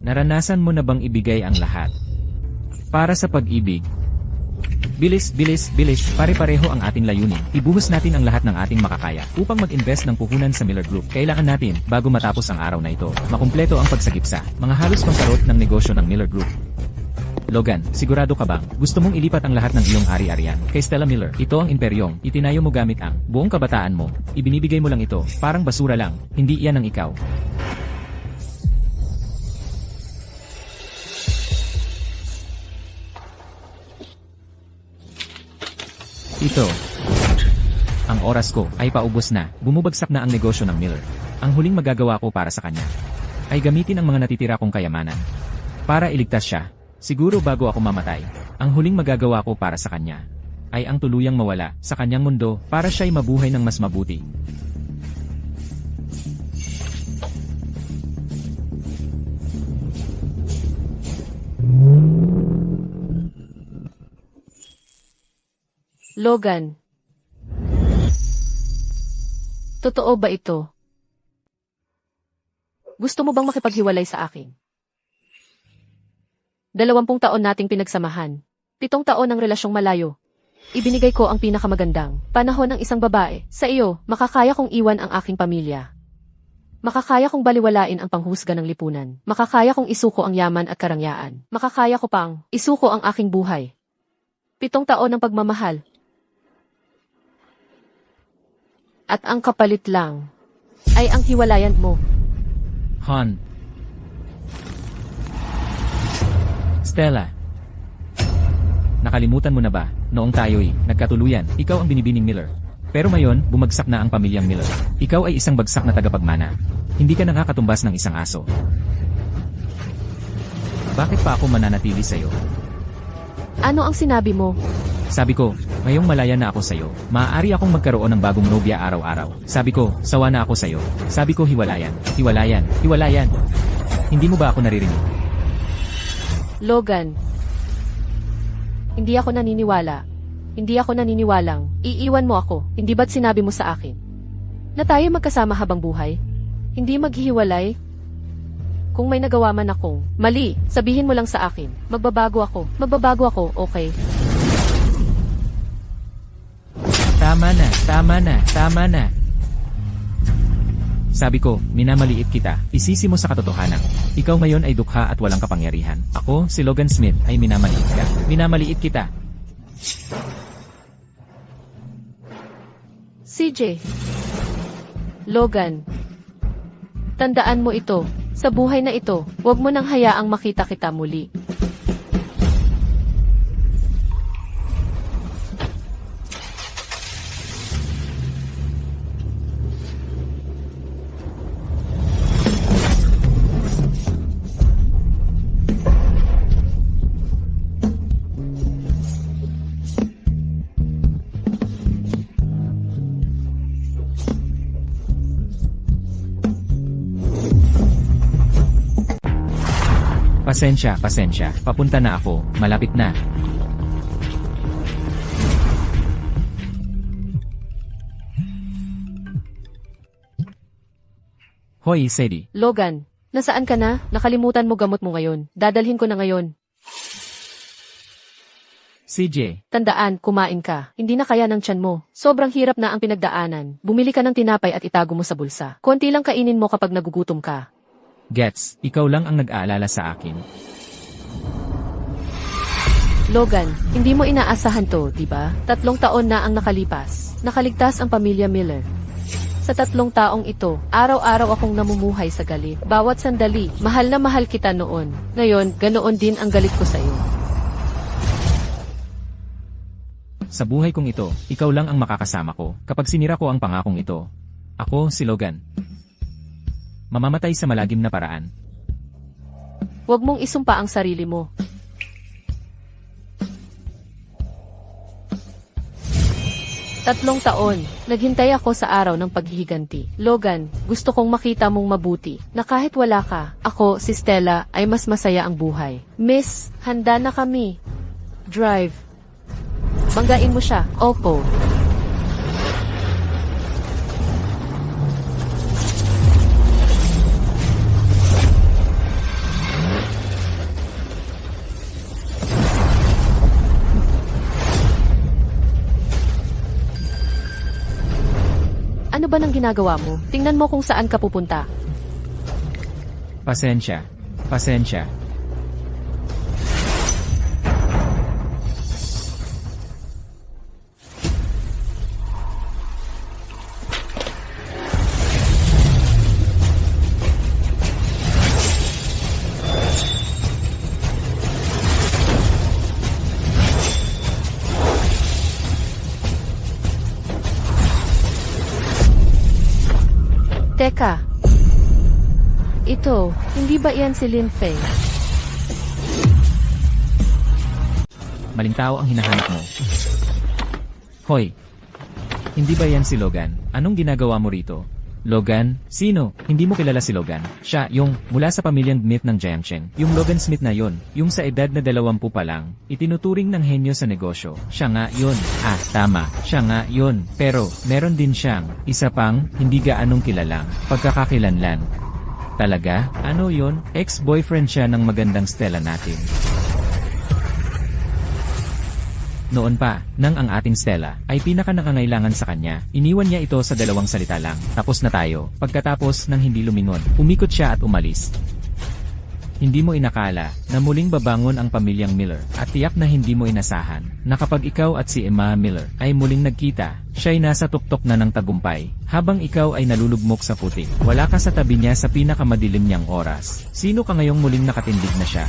Naranasan mo na bang ibigay ang lahat? Para sa pag-ibig. Bilis, bilis, bilis, pare-pareho ang ating layunin. Ibuhos natin ang lahat ng ating makakaya upang mag-invest ng puhunan sa Miller Group. Kailangan natin, bago matapos ang araw na ito, makumpleto ang pagsagipsa, mga halos pangkarot ng negosyo ng Miller Group. Logan, sigurado ka bang gusto mong ilipat ang lahat ng iyong ari-arian kay Stella Miller? Ito ang imperyong itinayo mo gamit ang buong kabataan mo. Ibinibigay mo lang ito, parang basura lang, hindi iyan ang ikaw. Ito. Ang oras ko ay paubos na, bumubagsak na ang negosyo ng Miller. Ang huling magagawa ko para sa kanya ay gamitin ang mga natitira kong kayamanan para iligtas siya. Siguro bago ako mamatay, ang huling magagawa ko para sa kanya ay ang tuluyang mawala sa kanyang mundo para siya'y mabuhay ng mas mabuti. Logan. Totoo ba ito? Gusto mo bang makipaghiwalay sa akin? 20 taon nating pinagsamahan. 7 taon ng relasyong malayo. Ibinigay ko ang pinakamagandang panahon ng isang babae. Sa iyo, makakaya kong iwan ang aking pamilya. Makakaya kong baliwalain ang panghusga ng lipunan. Makakaya kong isuko ang yaman at karangyaan. Makakaya ko pang isuko ang aking buhay. 7 taon ng pagmamahal. At ang kapalit lang ay ang hiwalayan mo. Han. Stella. Nakalimutan mo na ba, noong tayo'y nagkatuluyan, ikaw ang binibining Miller. Pero ngayon, bumagsak na ang pamilyang Miller. Ikaw ay isang bagsak na tagapagmana. Hindi ka nakakatumbas ng isang aso. Bakit pa ako mananatili sa'yo? Ano ang sinabi mo? Sabi ko, ngayong malaya na ako sa'yo, maaari akong magkaroon ng bagong nobya araw-araw. Sabi ko, sawa na ako sa'yo. Sabi ko, hiwalayan, hiwalayan, hiwalayan. Hindi mo ba ako naririnig? Logan. Hindi ako naniniwala. Hindi ako naniniwalang iiwan mo ako. Hindi ba't sinabi mo sa akin na tayo magkasama habang buhay? Hindi maghihiwalay? Kung may nagawa man akong mali, sabihin mo lang sa akin. Magbabago ako. Magbabago ako, okay? Tama na, tama na, tama na. Sabi ko, minamaliit kita, isisi mo sa katotohanan. Ikaw ngayon ay dukha at walang kapangyarihan. Ako, si Logan Smith, ay minamaliit ka. Minamaliit kita. CJ. Logan. Tandaan mo ito. Sa buhay na ito, huwag mo nang hayaang makita kita muli. Pasensya, pasensya. Papunta na ako. Malapit na. Hoy, Sadie. Logan, nasaan ka na? Nakalimutan mo gamot mo ngayon. Dadalhin ko na ngayon. CJ. Tandaan, kumain ka. Hindi na kaya ng tiyan mo. Sobrang hirap na ang pinagdaanan. Bumili ka ng tinapay at itago mo sa bulsa. Konti lang kainin mo kapag nagugutom ka. Gets, ikaw lang ang nag-aalala sa akin. Logan, hindi mo inaasahan to, di ba? 3 taon na ang nakalipas. Nakaligtas ang pamilya Miller. Sa 3 taong ito, araw-araw akong namumuhay sa galit. Bawat sandali, mahal na mahal kita noon. Ngayon, ganoon din ang galit ko sa'yo. Sa buhay kong ito, ikaw lang ang makakasama ko kapag sinira ko ang pangakong ito. Ako, si Logan. Mamamatay sa malagim na paraan. Huwag mong isumpa ang sarili mo. Tatlong taon, naghintay ako sa araw ng paghihiganti. Logan, gusto kong makita mong mabuti, na kahit wala ka, ako, si Stella, ay mas masaya ang buhay. Miss, handa na kami. Drive. Banggain mo siya. Opo. Ano ba nang ginagawa mo? Tingnan mo kung saan ka pupunta. Pasensya. Pasensya. Teka. Ito, hindi ba iyan si Lin Fei? Maling tao ang hinahanap mo. Hoy! Hindi ba yan si Logan? Anong ginagawa mo rito? Logan? Sino? Hindi mo kilala si Logan. Siya, yung mula sa pamilyang Smith ng Jiangchen. Yung Logan Smith na yon, yung sa edad na 20 pa lang, itinuturing ng henyo sa negosyo. Siya nga yun. Ah, tama. Siya nga yun. Pero, meron din siyang, isa pang, hindi gaanong kilalang, pagkakakilanlan. Talaga? Ano yon? Ex-boyfriend siya ng magandang Stella natin. Noon pa, nang ang ating Stella ay pinaka-nangangailangan sa kanya, iniwan niya ito sa 2 salita lang, tapos na tayo. Pagkatapos ng hindi lumingon, umikot siya at umalis. Hindi mo inakala na muling babangon ang pamilyang Miller at tiyak na hindi mo inasahan na kapag ikaw at si Emma Miller ay muling nagkita, siya'y nasa tuktok na ng tagumpay, habang ikaw ay nalulugmok sa putik. Wala ka sa tabi niya sa pinakamadilim niyang oras. Sino ka ngayong muling nakatindig na siya?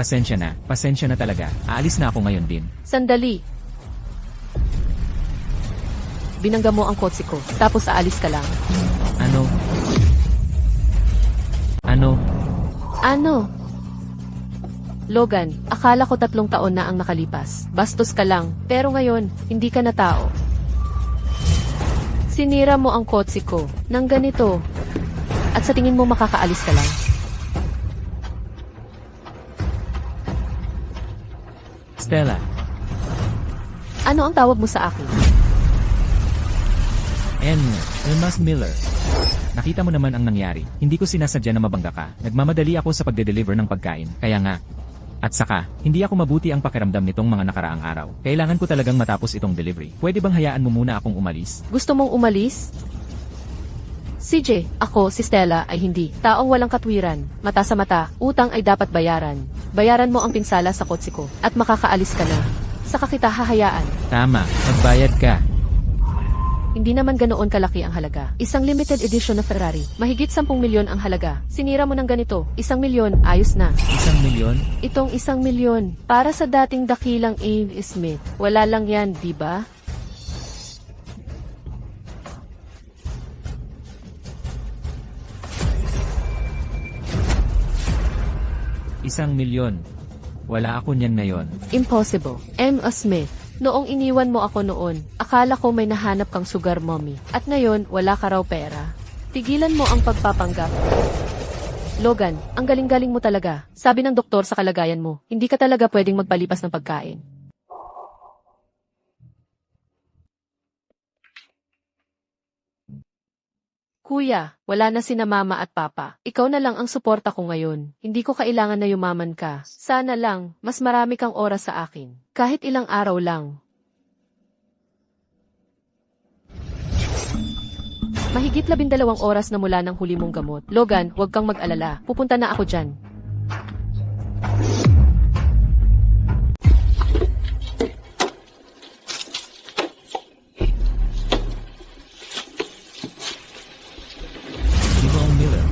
Pasensya na talaga. Aalis na ako ngayon din. Sandali. Binangga mo ang kotse ko, tapos aalis ka lang. Ano? Logan, akala ko 3 taon na ang nakalipas. Bastos ka lang, pero ngayon, hindi ka na tao. Sinira mo ang kotse ko, nang ganito. At sa tingin mo makakaalis ka lang. Stella, Ano ang tawag mo sa akin? Emma Miller. Nakita mo naman ang nangyari. Hindi ko sinasadya na mabangga ka. Nagmamadali ako sa pagde-deliver ng pagkain. Kaya nga. At saka, hindi ako mabuti ang pakiramdam nitong mga nakaraang araw. Kailangan ko talagang matapos itong delivery. Pwede bang hayaan mo muna akong umalis? Gusto mong umalis? CJ, ako, si Stella, ay hindi. Taong walang katwiran, mata sa mata, utang ay dapat bayaran. Bayaran mo ang pinsala sa kotse ko, at makakaalis ka na. Saka kita hahayaan. Tama, magbayad ka. Hindi naman ganoon kalaki ang halaga. Isang limited edition na Ferrari. Mahigit 10 milyon ang halaga. Sinira mo ng ganito. 1 milyon, ayos na. 1 milyon? Itong 1 milyon, para sa dating dakilang A. Smith. Wala lang yan, di ba? Isang milyon. Wala ako niyan ngayon. Impossible. M. Smith. Noong iniwan mo ako noon, akala ko may nahanap kang sugar mommy. At ngayon, wala ka raw pera. Tigilan mo ang pagpapanggap. Logan, ang galing-galing mo talaga. Sabi ng doktor sa kalagayan mo, hindi ka talaga pwedeng magpalipas ng pagkain. Kuya, wala na sina mama at papa. Ikaw na lang ang suporta ko ngayon. Hindi ko kailangan na yumaman ka. Sana lang, mas marami kang oras sa akin. Kahit ilang araw lang. Mahigit 12 oras na mula ng huli mong gamot. Logan, huwag kang mag-alala. Pupunta na ako dyan.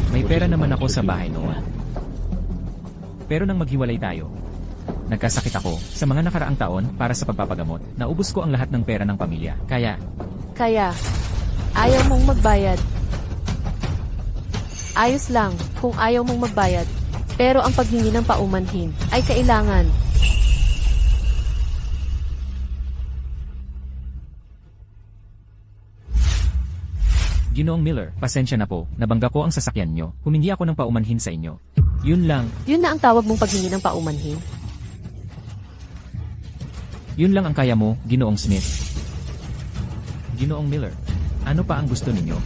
May pera naman ako sa bahay noon. Pero nang maghiwalay tayo, nagkasakit ako sa mga nakaraang taon para sa pagpapagamot. Naubos ko ang lahat ng pera ng pamilya. Kaya, ayaw mong magbayad. Ayos lang kung ayaw mong magbayad. Pero ang paghingi ng paumanhin ay kailangan. Ginoong Miller, pasensya na po, nabangga ko ang sasakyan nyo. Humingi ako ng paumanhin sa inyo. Yun lang. Yun na ang tawag mong paghingi ng paumanhin? Yun lang ang kaya mo, Ginoong Smith. Ginoong Miller, ano pa ang gusto ninyo?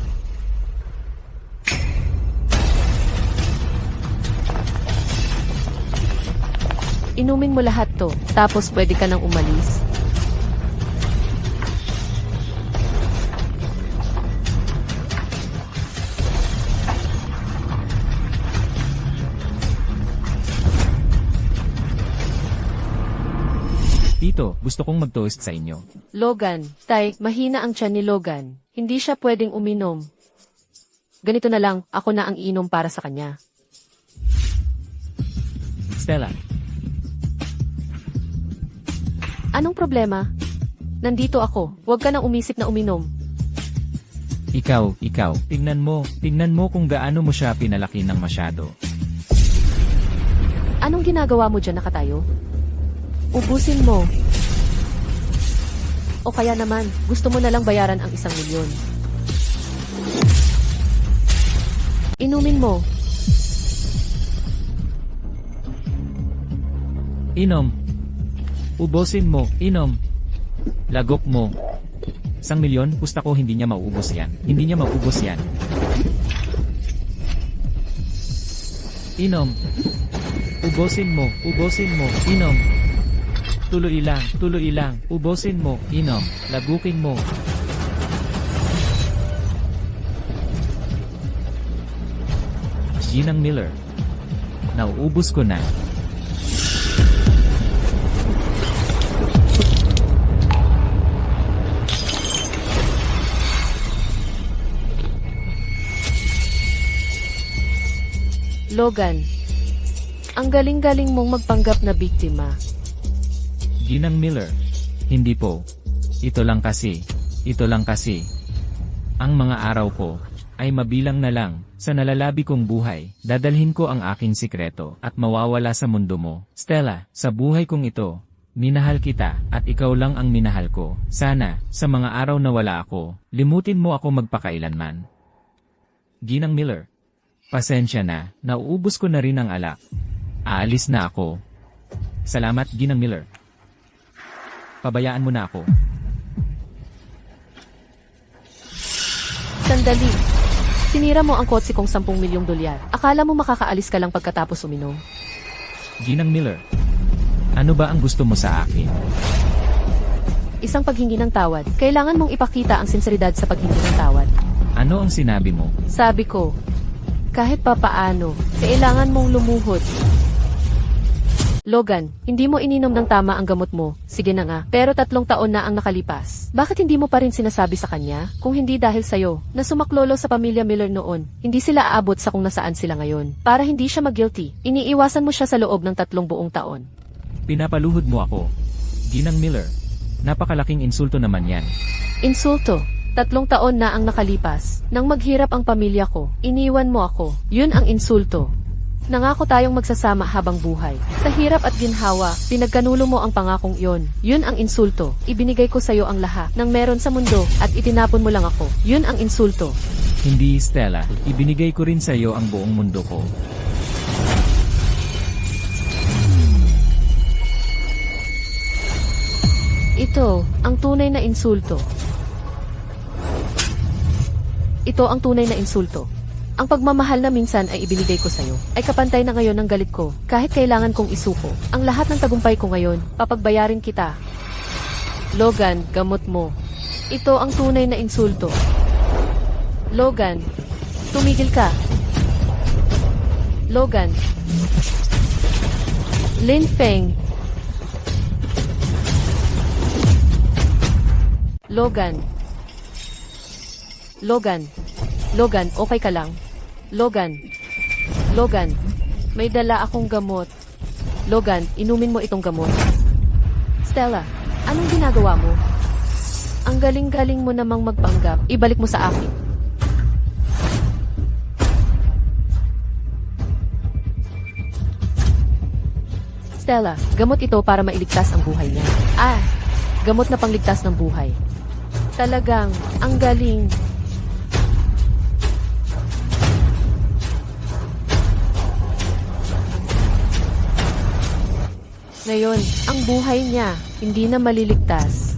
Inumin mo lahat to, tapos pwede ka nang umalis. Dito, gusto kong mag-toast sa inyo. Logan, Tay, mahina ang tiyan ni Logan. Hindi siya pwedeng uminom. Ganito na lang, ako na ang iinom para sa kanya. Stella, Anong problema? Nandito ako, huwag ka nang umisip na uminom. ikaw, tingnan mo kung gaano mo siya pinalaki ng masyado. Anong ginagawa mo dyan nakatayo? Ubusin mo. O kaya naman, gusto mo na lang bayaran ang 1,000,000. Inumin mo. Inom. Ubusin mo, inom. Lagok mo. 1,000,000, gusto ko hindi niya mauubos yan. Hindi niya mauubos yan. Inom. Ubusin mo, inom. Tuloy lang, ubusin mo, inom. Lagukin mo. Ginang Miller. Nauubos ko na. Logan, ang galing-galing mong magpanggap na biktima. Ginang Miller. Hindi po. Ito lang kasi. Ang mga araw ko ay mabilang na lang. Sa nalalabi kong buhay, dadalhin ko ang aking sikreto at mawawala sa mundo mo. Stella, sa buhay kong ito, minahal kita at ikaw lang ang minahal ko. Sana, sa mga araw na wala ako, limutin mo ako magpakailanman. Ginang Miller. Pasensya na, nauubos ko na rin ang alak. Aalis na ako. Salamat, Ginang Miller. Pabayaan mo na ako. Sandali. Sinira mo ang kotse kong 10,000,000 dolyar. Akala mo makakaalis ka lang pagkatapos uminom? Ginang Miller. Ano ba ang gusto mo sa akin? Isang paghingi ng tawad. Kailangan mong ipakita ang sinseridad sa paghingi ng tawad. Ano ang sinabi mo? Sabi ko, kahit papaano, kailangan mong lumuhod. Logan, hindi mo ininom ng tama ang gamot mo. Sige na nga, pero 3 taon na ang nakalipas. Bakit hindi mo pa rin sinasabi sa kanya? Kung hindi dahil sa'yo, na sumaklolo sa pamilya Miller noon, hindi sila aabot sa kung nasaan sila ngayon. Para hindi siya mag-guilty, iniiwasan mo siya sa loob ng 3 buong taon. Pinapaluhod mo ako. Ginang Miller. Napakalaking insulto naman yan. Insulto. 3 taon na ang nakalipas. Nang maghirap ang pamilya ko, iniwan mo ako. Yun ang insulto. Nangako tayong magsasama habang buhay. Sa hirap at ginhawa, pinagkanulo mo ang pangakong iyon. Yun ang insulto. Ibinigay ko sa'yo ang lahat ng meron sa mundo at itinapon mo lang ako. Yun ang insulto. Hindi, Stella. Ibinigay ko rin sa iyo ang buong mundo ko. Ito, ang tunay na insulto. Ito ang tunay na insulto. Ang pagmamahal na minsan ay ibinigay ko sa'yo, ay kapantay na ngayon ng galit ko, kahit kailangan kong isuko. Ang lahat ng tagumpay ko ngayon, papagbayarin kita. Logan, gamot mo. Ito ang tunay na insulto. Logan, tumigil ka. Logan. Lin Feng. Logan. Logan. Logan, okay ka lang? Logan. Logan. May dala akong gamot. Logan, inumin mo itong gamot. Stella, anong ginagawa mo? Ang galing-galing mo namang magpanggap. Ibalik mo sa akin. Stella, gamot ito para mailigtas ang buhay niya. Gamot na pangligtas ng buhay. Talagang, ang galing. Ngayon, ang buhay niya, hindi na maliligtas.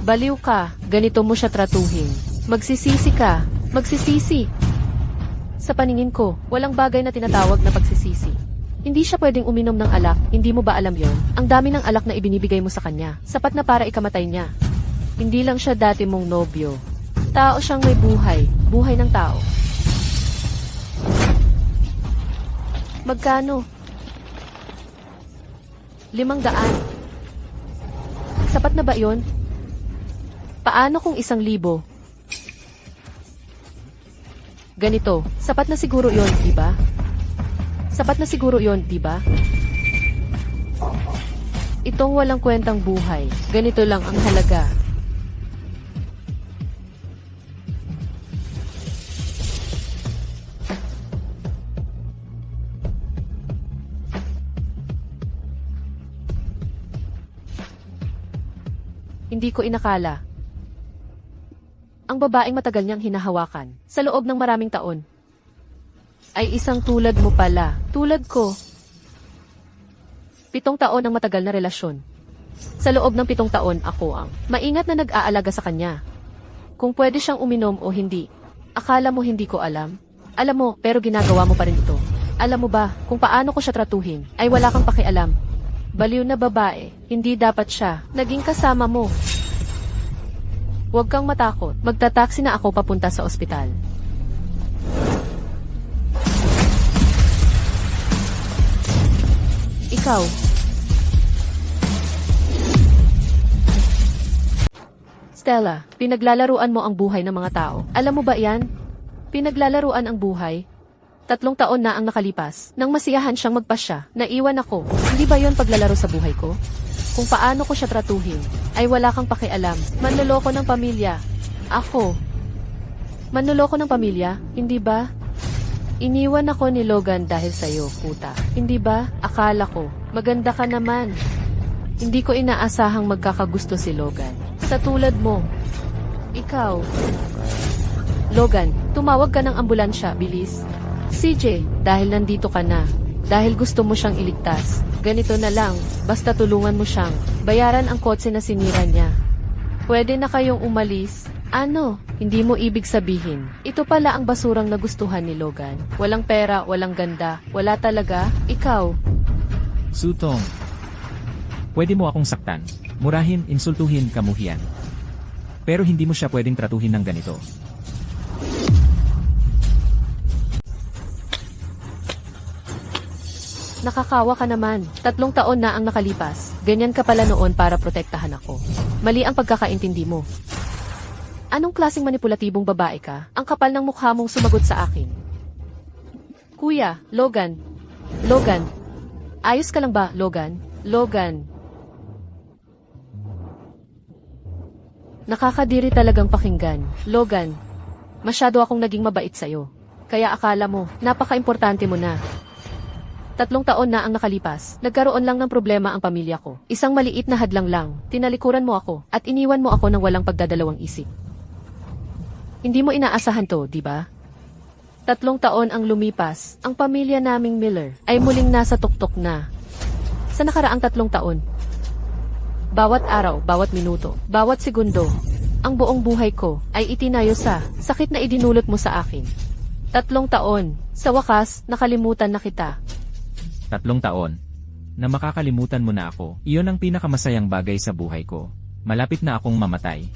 Baliw ka, ganito mo siya tratuhin. Magsisisi ka, magsisisi. Sa paningin ko, walang bagay na tinatawag na pagsisisi. Hindi siya pwedeng uminom ng alak, hindi mo ba alam yon? Ang dami ng alak na ibinibigay mo sa kanya, sapat na para ikamatay niya. Hindi lang siya dati mong nobyo. Tao siyang may buhay, buhay ng tao. Magkano? 500. Sapat na ba yon? Paano kung 1,000? Ganito, sapat na siguro yon, di ba? Sapat na siguro yon, di ba? Itong walang kwentang buhay, ganito lang ang halaga. Hindi ko inakala. Ang babaeng matagal niyang hinahawakan, sa loob ng maraming taon, ay isang tulad mo pala, tulad ko. 7 taon ang matagal na relasyon. Sa loob ng 7 taon, ako ang maingat na nag-aalaga sa kanya. Kung pwede siyang uminom o hindi, akala mo hindi ko alam? Alam mo, pero ginagawa mo pa rin ito. Alam mo ba, kung paano ko siya tratuhin, ay wala kang pakialam. Baliw na babae, hindi dapat siya naging kasama mo. Huwag kang matakot, magtataksi na ako papunta sa ospital. Ikaw. Stella, pinaglalaruan mo ang buhay ng mga tao. Alam mo ba yan? Pinaglalaruan ang buhay. 3 taon na ang nakalipas. Nang masiyahan siyang magpasya, naiwan ako. Hindi ba yon paglalaro sa buhay ko? Kung paano ko siya tratuhin, ay wala kang pakialam. Manloloko ng pamilya. Ako. Manloloko ng pamilya, hindi ba? Iniwan ako ni Logan dahil sa'yo, puta. Hindi ba? Akala ko, maganda ka naman. Hindi ko inaasahang magkakagusto si Logan. Sa tulad mo. Ikaw. Logan, tumawag ka ng ambulansya, bilis. CJ, dahil nandito ka na. Dahil gusto mo siyang iligtas. Ganito na lang, basta tulungan mo siyang bayaran ang kotse na sinira niya. Pwede na kayong umalis. Ano? Hindi mo ibig sabihin, ito pala ang basurang nagustuhan ni Logan. Walang pera, walang ganda, wala talaga. Ikaw. Sutong. Pwede mo akong saktan, murahin, insultuhin, kamuhian. Pero hindi mo siya pwedeng tratuhin ng ganito. Nakakawa ka naman. 3 taon na ang nakalipas. Ganyan ka pala noon para protektahan ako. Mali ang pagkakaintindi mo. Anong klaseng manipulatibong babae ka? Ang kapal ng mukha mong sumagot sa akin. Kuya, Logan. Logan. Ayos ka lang ba, Logan? Logan. Nakakadiri talagang pakinggan. Logan. Masyado akong naging mabait sa'yo. Kaya akala mo, napaka-importante mo na. 3 taon na ang nakalipas, nagkaroon lang ng problema ang pamilya ko. Isang maliit na hadlang lang, tinalikuran mo ako, at iniwan mo ako ng walang pagdadalawang isip. Hindi mo inaasahan to, di ba? 3 taon ang lumipas, ang pamilya naming Miller ay muling nasa tuktok na. Sa nakaraang 3 taon, bawat araw, bawat minuto, bawat segundo, ang buong buhay ko ay itinayo sa sakit na idinulot mo sa akin. 3 taon, sa wakas, nakalimutan na kita. 3 taon. Na makakalimutan mo na ako, iyon ang pinakamasayang bagay sa buhay ko. Malapit na akong mamatay.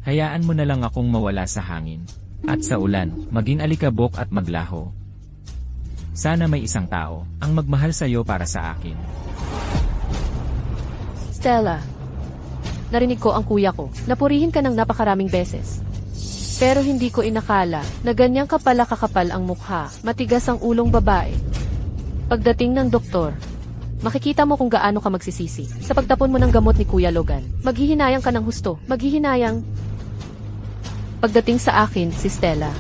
Hayaan mo na lang akong mawala sa hangin. At sa ulan, maging alikabok at maglaho. Sana may isang tao, ang magmahal sa'yo para sa akin. Stella, narinig ko ang kuya ko, napurihin ka ng napakaraming beses. Pero hindi ko inakala, na ganyang kapala kakapal ang mukha, matigas ang ulong babae. Pagdating ng doktor, makikita mo kung gaano ka magsisisi. Sa pagtapon mo ng gamot ni Kuya Logan, maghihinayang ka ng husto, maghihinayang. Pagdating sa akin, si Stella,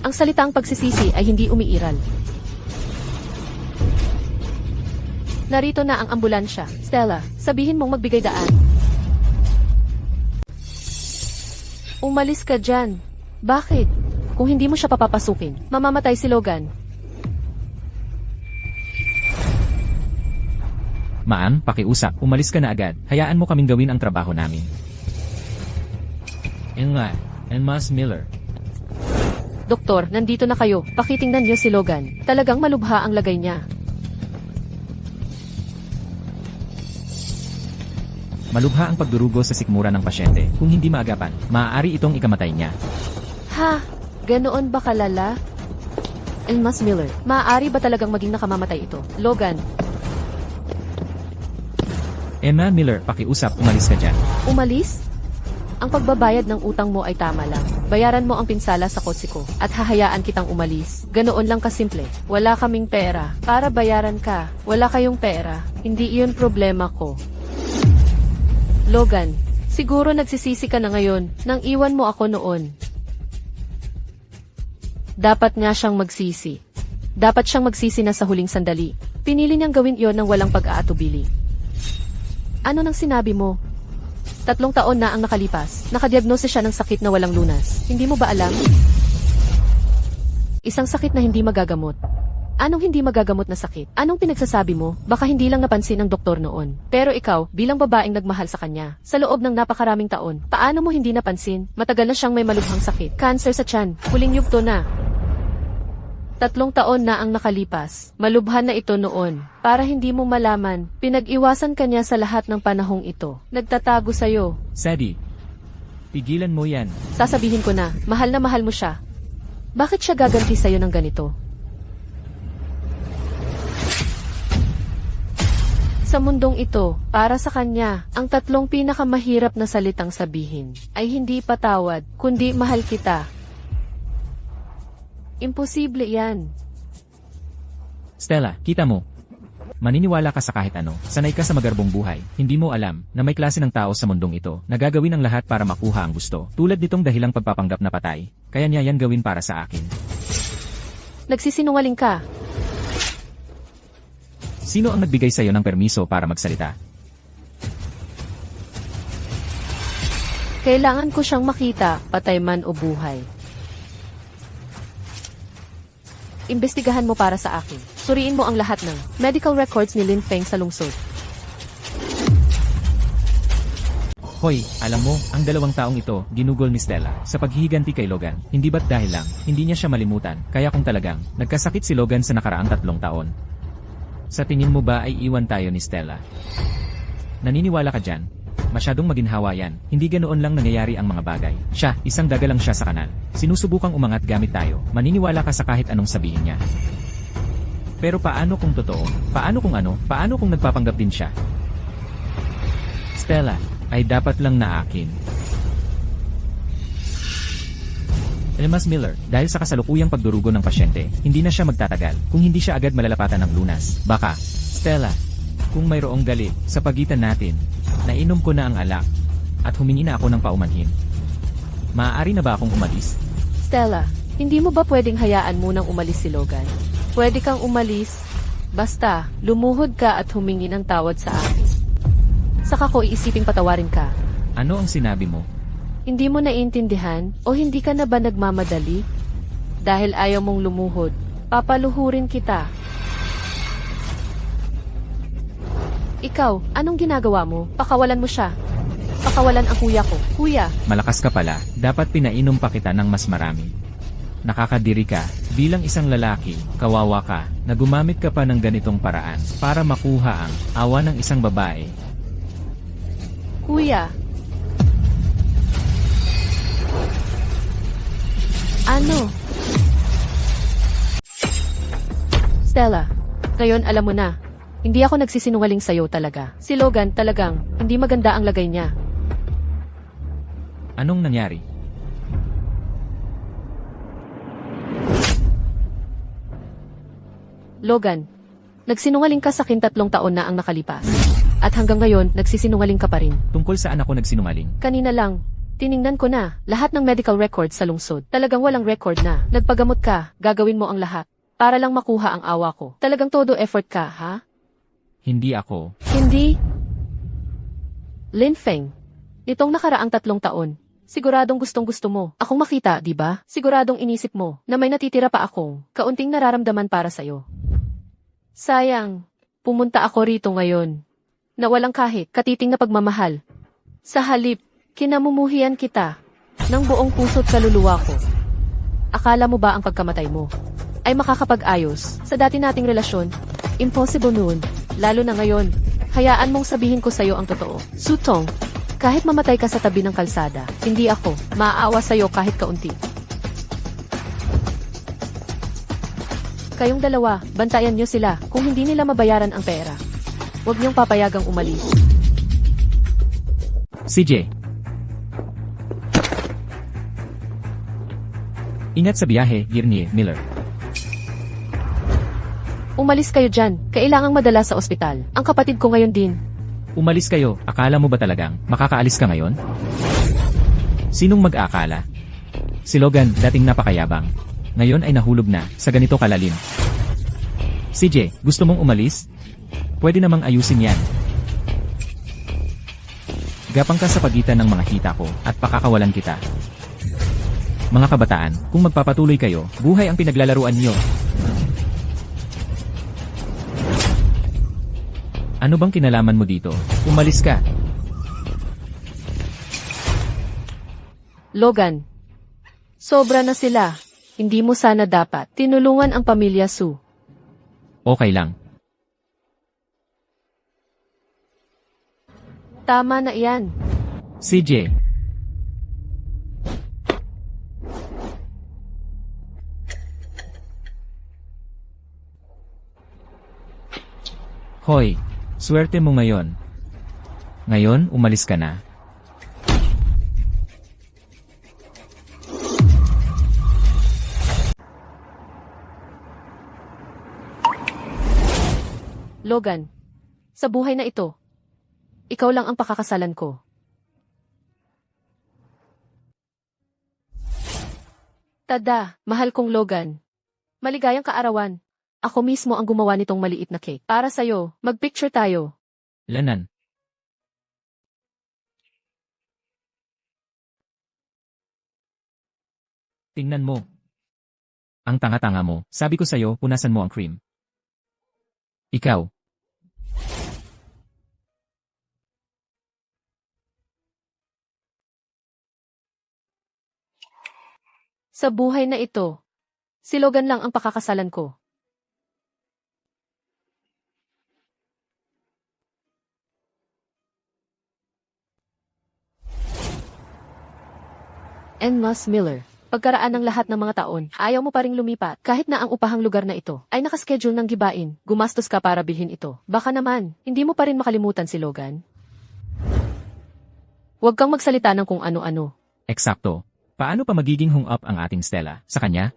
ang salitang pagsisisi ay hindi umiiral. Narito na ang ambulansya. Stella, sabihin mong magbigay daan. Umalis ka dyan. Bakit? Kung hindi mo siya papapasukin, mamamatay si Logan. Maan, pakiusap, umalis ka na agad. Hayaan mo kaming gawin ang trabaho namin. And Mas Miller. Doktor, nandito na kayo. Pakitingnan niyo si Logan. Talagang malubha ang lagay niya. Malubha ang pagdurugo sa sikmura ng pasyente. Kung hindi maagapan, maaari itong ikamatay niya. Ha? Ganoon ba kalala? And Mas Miller, maaari ba talagang maging nakamamatay ito? Logan. Emma Miller, pakiusap, umalis ka dyan. Umalis? Ang pagbabayad ng utang mo ay tama lang. Bayaran mo ang pinsala sa kotse ko at hahayaan kitang umalis. Ganoon lang kasimple. Wala kaming pera para bayaran ka. Wala kayong pera. Hindi iyon problema ko. Logan, siguro nagsisisi ka na ngayon nang iwan mo ako noon. Dapat nga siyang magsisi. Dapat siyang magsisi na sa huling sandali. Pinili niyang gawin iyon ng walang pag-aatubili. Ano nang sinabi mo? 3 taon na ang nakalipas. Nakadiagnose siya ng sakit na walang lunas. Hindi mo ba alam? Isang sakit na hindi magagamot. Anong hindi magagamot na sakit? Anong pinagsasabi mo? Baka hindi lang napansin ng doktor noon. Pero ikaw, bilang babaeng nagmahal sa kanya, sa loob ng napakaraming taon, paano mo hindi napansin? Matagal na siyang may malubhang sakit. Cancer sa tiyan. Huling yugto na. 3 taon na ang nakalipas. Malubhan na ito noon. Para hindi mo malaman, pinag-iwasan ka niya sa lahat ng panahong ito. Nagtatago sa'yo. Sadie, pigilan mo yan. Sasabihin ko na mahal mo siya. Bakit siya gaganti sa'yo ng ganito? Sa mundong ito, para sa kanya, ang 3 pinakamahirap na salitang sabihin ay hindi patawad, kundi mahal kita. Imposible yan. Stella, kita mo. Maniniwala ka sa kahit ano, sanay ka sa magarbong buhay, hindi mo alam na may klase ng tao sa mundong ito na gagawin ang lahat para makuha ang gusto. Tulad nitong dahilang pagpapanggap na patay, kaya niya yan gawin para sa akin. Nagsisinungaling ka. Sino ang nagbigay sa'yo ng permiso para magsalita? Kailangan ko siyang makita, patay man o buhay. Imbestigahan mo para sa akin. Suriin mo ang lahat ng medical records ni Lin Feng sa lungsod. Hoy, alam mo, ang 2 taong ito, ginugol ni Stella, sa paghihiganti kay Logan. Hindi ba't dahil lang, hindi niya siya malimutan, kaya kung talagang, nagkasakit si Logan sa nakaraang 3 taon. Sa tingin mo ba ay iwan tayo ni Stella? Naniniwala ka dyan? Masyadong maginhawa yan, hindi ganoon lang nangyayari ang mga bagay. Siya, isang daga lang siya sa kanal. Sinusubukang umangat gamit tayo, maniniwala ka sa kahit anong sabihin niya. Pero paano kung totoo? Paano kung ano? Paano kung nagpapanggap din siya? Stella, ay dapat lang na akin. Emma Miller, dahil sa kasalukuyang pagdurugo ng pasyente, hindi na siya magtatagal kung hindi siya agad malalapatan ng lunas. Baka, Stella, kung mayroong galit sa pagitan natin, nainom ko na ang alak at humingi na ako ng paumanhin. Maaari na ba akong umalis? Stella, hindi mo ba pwedeng hayaan munang umalis si Logan? Pwede kang umalis, basta lumuhod ka at humingi ng tawad sa akin. Saka ko iisiping patawarin ka. Ano ang sinabi mo? Hindi mo naiintindihan o hindi ka na ba nagmamadali? Dahil ayaw mong lumuhod, papaluhurin kita. Ikaw, anong ginagawa mo? Pakawalan mo siya. Pakawalan ang kuya ko. Kuya, Malakas ka pala, dapat pinainom pa kita ng mas marami. Nakakadiri ka, bilang isang lalaki, kawawa ka, na gumamit ka pa ng ganitong paraan para makuha ang awa ng isang babae. kuya. Ano? Stella, ngayon alam mo na. Hindi ako nagsisinungaling sa'yo talaga. Si Logan talagang, hindi maganda ang lagay niya. Anong nangyari? Logan, nagsinungaling ka sa akin 3 taon na ang nakalipas. At hanggang ngayon, nagsisinungaling ka pa rin. Tungkol saan ako nagsinungaling? Kanina lang, tiningnan ko na, lahat ng medical records sa lungsod. Talagang walang record na. Nagpagamot ka, gagawin mo ang lahat. Para lang makuha ang awa ko. Talagang todo effort ka, ha? Hindi ako. Hindi. Lin Feng, nitong nakaraang 3 taon, siguradong gustong-gusto mo akong makita, di ba? Siguradong inisip mo na may natitira pa akong kaunting nararamdaman para sa'yo. Sayang, pumunta ako rito ngayon na walang kahit katiting na pagmamahal. Sa halip, kinamumuhian kita ng buong puso't kaluluwa ko. Akala mo ba ang pagkamatay mo ay makakapag-ayos sa dati nating relasyon? Impossible noon, lalo na ngayon. Hayaan mong sabihin ko sa'yo ang totoo. Sutong, kahit mamatay ka sa tabi ng kalsada, hindi ako maaawa sa'yo kahit kaunti. Kayong dalawa, bantayan nyo sila kung hindi nila mabayaran ang pera. Huwag niyong papayagang umalis. CJ. Ingat sa biyahe, Girnie, Miller. Umalis kayo dyan. Kailangang madala sa ospital. Ang kapatid ko ngayon din. Umalis kayo, akala mo ba talagang makakaalis ka ngayon? Sinong mag-aakala? Si Logan, dating napakayabang. Ngayon ay nahulog na, sa ganito kalalim. CJ, gusto mong umalis? Pwede namang ayusin yan. Gapang ka sa pagitan ng mga hita ko, at pakakawalan kita. Mga kabataan, kung magpapatuloy kayo, buhay ang pinaglalaruan niyo. Ano bang kinalaman mo dito? Umalis ka. Logan. Sobra na sila. Hindi mo sana dapat tinulungan ang pamilya Sue. Okay lang. Tama na iyan. CJ. Hoy, swerte mo ngayon. Ngayon, umalis ka na. Logan. Sa buhay na ito, ikaw lang ang pakakasalan ko. Tada, mahal kong Logan. Maligayang kaarawan. Ako mismo ang gumawa nitong maliit na cake. Para sa'yo, mag-picture tayo. Lanan. Tingnan mo. Ang tanga-tanga mo. Sabi ko sa'yo, punasan mo ang cream. Ikaw. Sa buhay na ito, si Logan lang ang pakakasalan ko. And Mas Miller. Pagkaraan ng lahat ng mga taon, ayaw mo pa ring lumipat kahit na ang upahang lugar na ito ay nakaschedule ng gibain. Gumastos ka para bilhin ito. Baka naman, hindi mo pa rin makalimutan si Logan. Huwag kang magsalita ng kung ano-ano. Eksakto. Paano pa magiging hung up ang ating Stella sa kanya?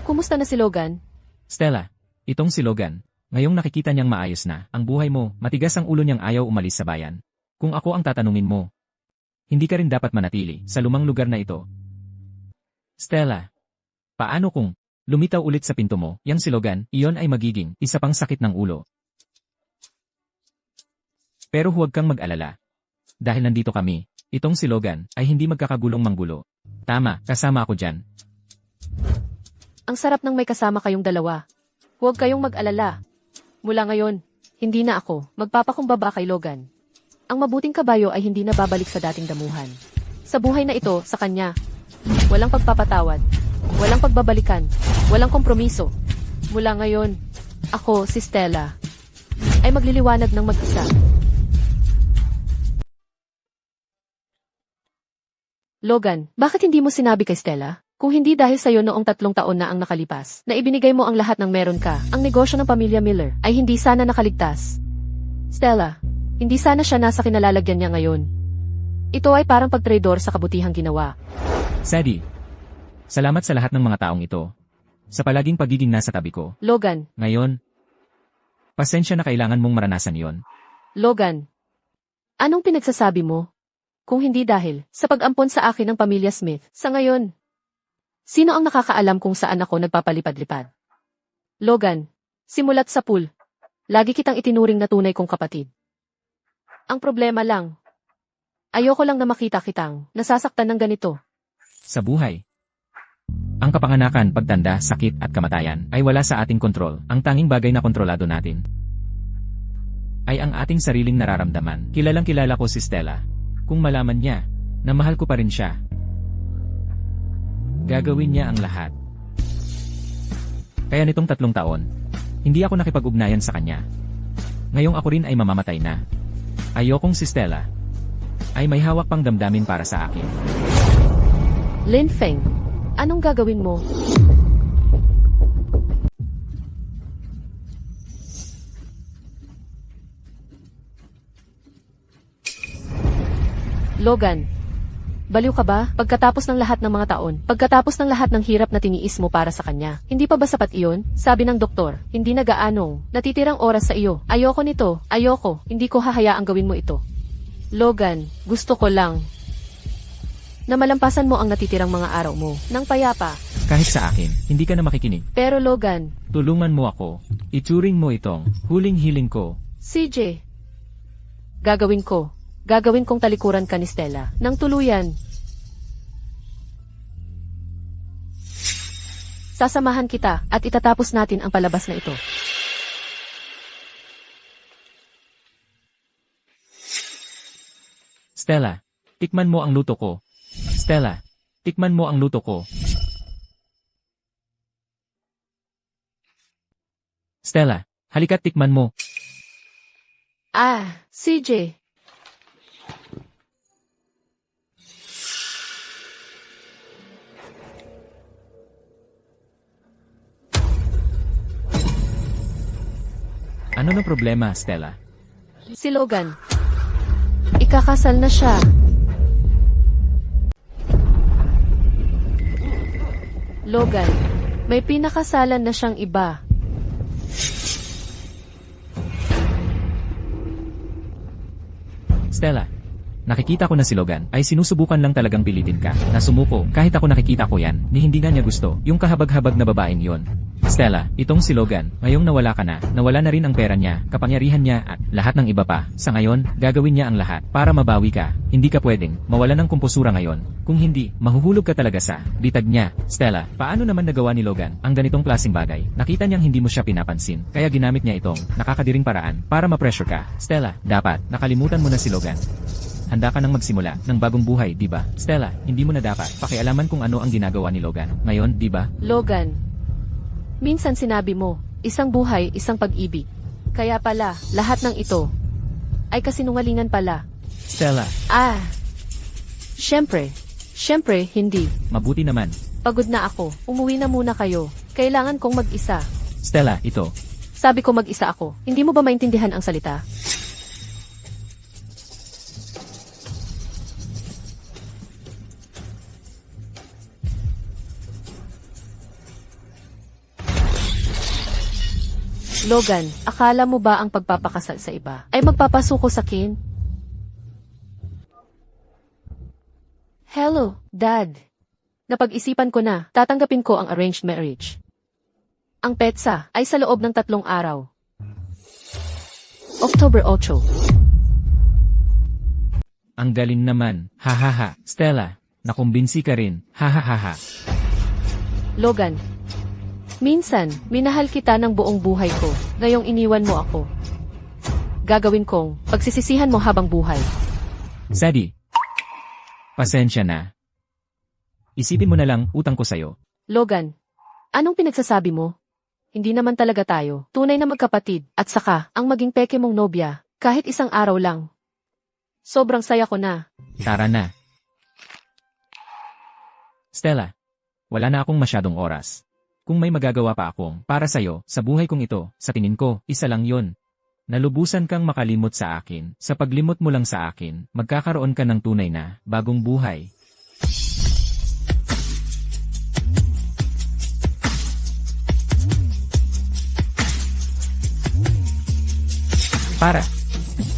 Kumusta na si Logan? Stella, itong si Logan. Ngayong nakikita niyang maayos na ang buhay mo, matigas ang ulo niyang ayaw umalis sa bayan. Kung ako ang tatanungin mo, hindi ka rin dapat manatili sa lumang lugar na ito. Stella, paano kung lumitaw ulit sa pinto mo, yang si Logan, iyon ay magiging isa pang sakit ng ulo. Pero huwag kang mag-alala. Dahil nandito kami, itong si Logan ay hindi magkakagulong manggulo. Tama, kasama ako dyan. Ang sarap ng may kasama kayong dalawa. Huwag kayong mag-alala. Mula ngayon, hindi na ako magpapakumbaba kay Logan. Ang mabuting kabayo ay hindi na babalik sa dating damuhan. Sa buhay na ito, sa kanya, walang pagpapatawad, walang pagbabalikan, walang kompromiso. Mula ngayon, ako, si Stella, ay magliliwanag ng mag-isa. Logan, bakit hindi mo sinabi kay Stella? Kung hindi dahil sa'yo noong 3 taon na ang nakalipas, na ibinigay mo ang lahat ng meron ka, ang negosyo ng pamilya Miller ay hindi sana nakaligtas. Stella, hindi sana siya nasa kinalalagyan niya ngayon. Ito ay parang pagtraidor sa kabutihang ginawa. Sadie, salamat sa lahat ng mga taong ito. Sa palaging pagiging nasa tabi ko. Logan, Ngayon, pasensya na kailangan mong maranasan yon. Logan, anong pinagsasabi mo? Kung hindi dahil sa pag-ampon sa akin ng pamilya Smith, sa ngayon, sino ang nakakaalam kung saan ako nagpapalipad-lipad? Logan, simulat sa pool, lagi kitang itinuring na tunay kong kapatid. Ang problema lang, ayoko lang na makita kitang nasasaktan ng ganito. Sa buhay, ang kapanganakan, pagtanda, sakit at kamatayan ay wala sa ating kontrol. Ang tanging bagay na kontrolado natin ay ang ating sariling nararamdaman. Kilalang kilala ko si Stella. Kung malaman niya na mahal ko pa rin siya, gagawin niya ang lahat. Kaya nitong 3 taon, hindi ako nakipag-ugnayan sa kanya. Ngayong ako rin ay mamamatay na. Ayokong si Stella ay may hawak pang damdamin para sa akin. Lin Feng, anong gagawin mo? Logan, baliw ka ba? Pagkatapos ng lahat ng mga taon, pagkatapos ng lahat ng hirap na tiniis mo para sa kanya, hindi pa ba sapat iyon? Sabi ng doktor, hindi na gaanong natitirang oras sa iyo. Ayoko nito, ayoko, hindi ko hahayaang gawin mo ito. Logan, gusto ko lang na malampasan mo ang natitirang mga araw mo ng payapa. Kahit sa akin, hindi ka na makikinig. Pero Logan, Tulungan mo ako. Ituring mo itong huling hiling ko. CJ, gagawin ko. Gagawin kong talikuran ka ni Stella ng tuluyan. Sasamahan kita at itatapos natin ang palabas na ito. Stella, tikman mo ang luto ko. Stella, tikman mo ang luto ko. Stella, halika't tikman mo. CJ. Ano na problema, Stella? Si Logan. Ikakasal na siya. Logan, may pinakasalan na siyang iba. Stella, nakikita ko na si Logan ay sinusubukan lang talagang pilitin ka na sumuko kahit ako nakikita ko yan ni hindi nga niya gusto yung kahabag-habag na babaeng yon. Stella, itong si Logan, ngayong nawala ka na, nawala na rin ang pera niya, kapangyarihan niya at lahat ng iba pa. Sa ngayon, gagawin niya ang lahat para mabawi ka. Hindi ka pwedeng mawala ng kumpusura ngayon. Kung hindi, mahuhulog ka talaga sa bitag niya. Stella, paano naman nagawa ni Logan ang ganitong klaseng bagay? Nakita niyang hindi mo siya pinapansin, kaya ginamit niya itong nakakadiring paraan para ma-pressure ka. Stella, dapat nakalimutan mo na si Logan. Handa ka nang magsimula ng bagong buhay, di ba? Stella, hindi mo na dapat pakialaman kung ano ang ginagawa ni Logan. Ngayon, di ba? Logan, minsan sinabi mo, isang buhay, isang pag-ibig. Kaya pala, lahat ng ito ay kasinungalingan pala. Stella, Siyempre, hindi. mabuti naman. Pagod na ako, umuwi na muna kayo. Kailangan kong mag-isa. Stella, ito. Sabi ko mag-isa ako, hindi mo ba maintindihan ang salita? Logan, akala mo ba ang pagpapakasal sa iba ay magpapasuko sa kin? Hello, Dad. Napag-isipan ko na, tatanggapin ko ang arranged marriage. Ang petsa ay sa loob ng 3 araw. October 8. Ang galing naman. Hahaha. Stella, nakumbinsi ka rin. Hahaha. Logan, minsan, minahal kita ng buong buhay ko, ngayong iniwan mo ako. Gagawin kong pagsisisihan mo habang buhay. Sadie, pasensya na. Isipin mo na lang utang ko sa'yo. Logan, anong pinagsasabi mo? Hindi naman talaga tayo tunay na magkapatid at saka ang maging peke mong nobya kahit isang araw lang. Sobrang saya ko na. Tara na. Stella, wala na akong masyadong oras. Kung may magagawa pa akong para sa'yo sa buhay kong ito, sa tingin ko, isa lang yon. Nalubusan kang makalimot sa akin. Sa paglimot mo lang sa akin, magkakaroon ka ng tunay na bagong buhay.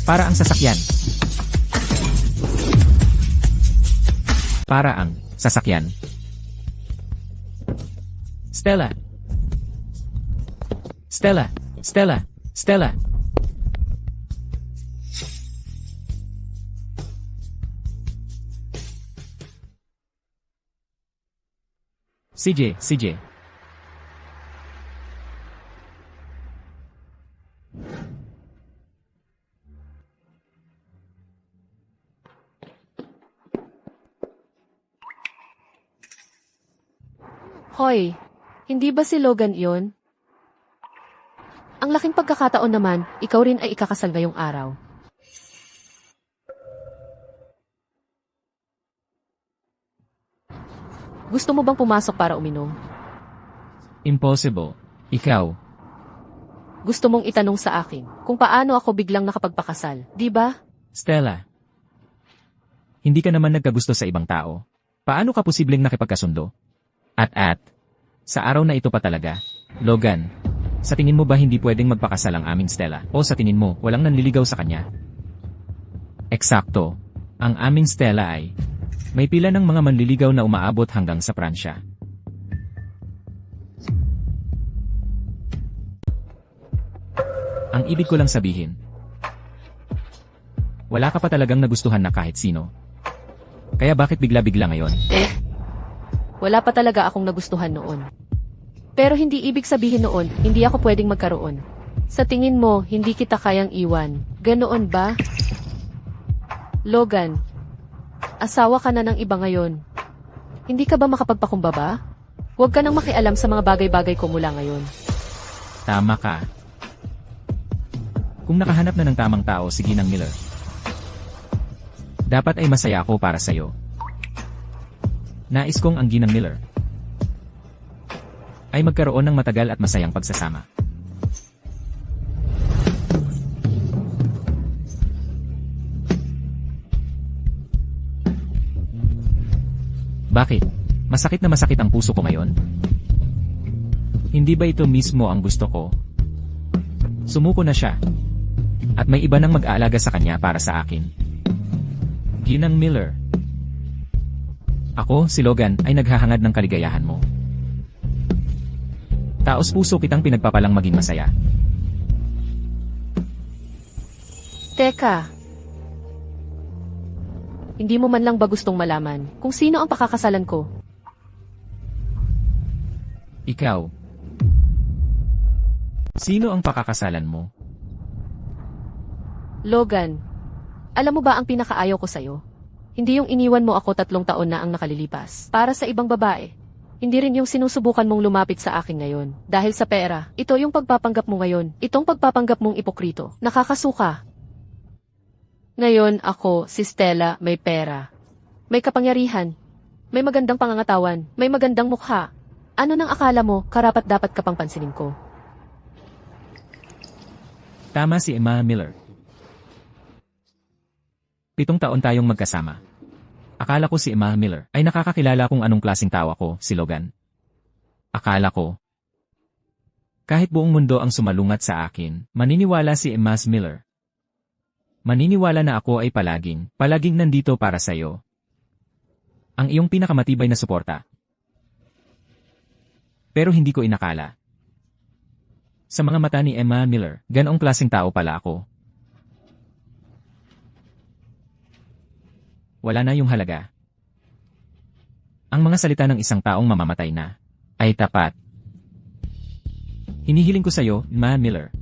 Para ang sasakyan. Para ang sasakyan. Stella. Stella. Stella. Stella. CJ. Hoy, hindi ba si Logan iyon? Ang laking pagkakataon naman, ikaw rin ay ikakasal ngayong araw. Gusto mo bang pumasok para uminom? Impossible. Ikaw. Gusto mong itanong sa akin kung paano ako biglang nakapagpakasal, di ba? Stella. Hindi ka naman nagkagusto sa ibang tao. Paano ka posibleng nakipagkasundo? At, sa araw na ito pa talaga. Logan, sa tingin mo ba hindi pwedeng magpakasal ang aming Stella? O sa tingin mo, walang nanliligaw sa kanya? Eksakto. Ang aming Stella ay may pila ng mga manliligaw na umaabot hanggang sa Pransya. Ang ibig ko lang sabihin, wala ka pa talagang nagustuhan na kahit sino. Kaya bakit bigla-bigla ngayon? Wala pa talaga akong nagustuhan noon. Pero hindi ibig sabihin noon, hindi ako pwedeng magkaroon. Sa tingin mo, hindi kita kayang iwan. Ganoon ba? Logan, asawa ka na ng iba ngayon. Hindi ka ba makapagpakumbaba? Huwag ka nang makialam sa mga bagay-bagay ko mula ngayon. Tama ka. Kung nakahanap na ng tamang tao si Ginang Miller, dapat ay masaya ako para sa'yo. Nais kong ang Ginang Miller ay magkaroon ng matagal at masayang pagsasama. Bakit? Masakit na masakit ang puso ko ngayon? Hindi ba ito mismo ang gusto ko? Sumuko na siya. At may iba nang mag-aalaga sa kanya para sa akin. Ginang Miller. Ako, si Logan, ay naghahangad ng kaligayahan mo. Taos puso kitang pinagpapalang maging masaya. Teka. Hindi mo man lang ba gustong malaman kung sino ang pakakasalan ko? Ikaw. Sino ang pakakasalan mo? Logan, alam mo ba ang pinakaayaw ko sa'yo? Hindi yung iniwan mo ako 3 taon na ang nakalilipas. Para sa ibang babae. Hindi rin yung sinusubukan mong lumapit sa akin ngayon. Dahil sa pera, ito yung pagpapanggap mo ngayon. Itong pagpapanggap mong ipokrito. Nakakasuka. Ngayon ako, si Stella, may pera. May kapangyarihan. May magandang pangangatawan. May magandang mukha. Ano nang akala mo, karapat dapat ka pang pansinin ko? Tama si Emma Miller. 7 taon tayong magkasama. Akala ko si Emma Miller ay nakakakilala kung anong klaseng tao ako, si Logan. Akala ko, kahit buong mundo ang sumalungat sa akin, maniniwala si Emma Miller. Maniniwala na ako ay palaging nandito para sa'yo. Ang iyong pinakamatibay na suporta. Pero hindi ko inakala. Sa mga mata ni Emma Miller, ganoong klaseng tao pala ako. Wala na yung halaga. Ang mga salita ng isang taong mamamatay na ay tapat. Hinihiling ko sa iyo, Emma Miller.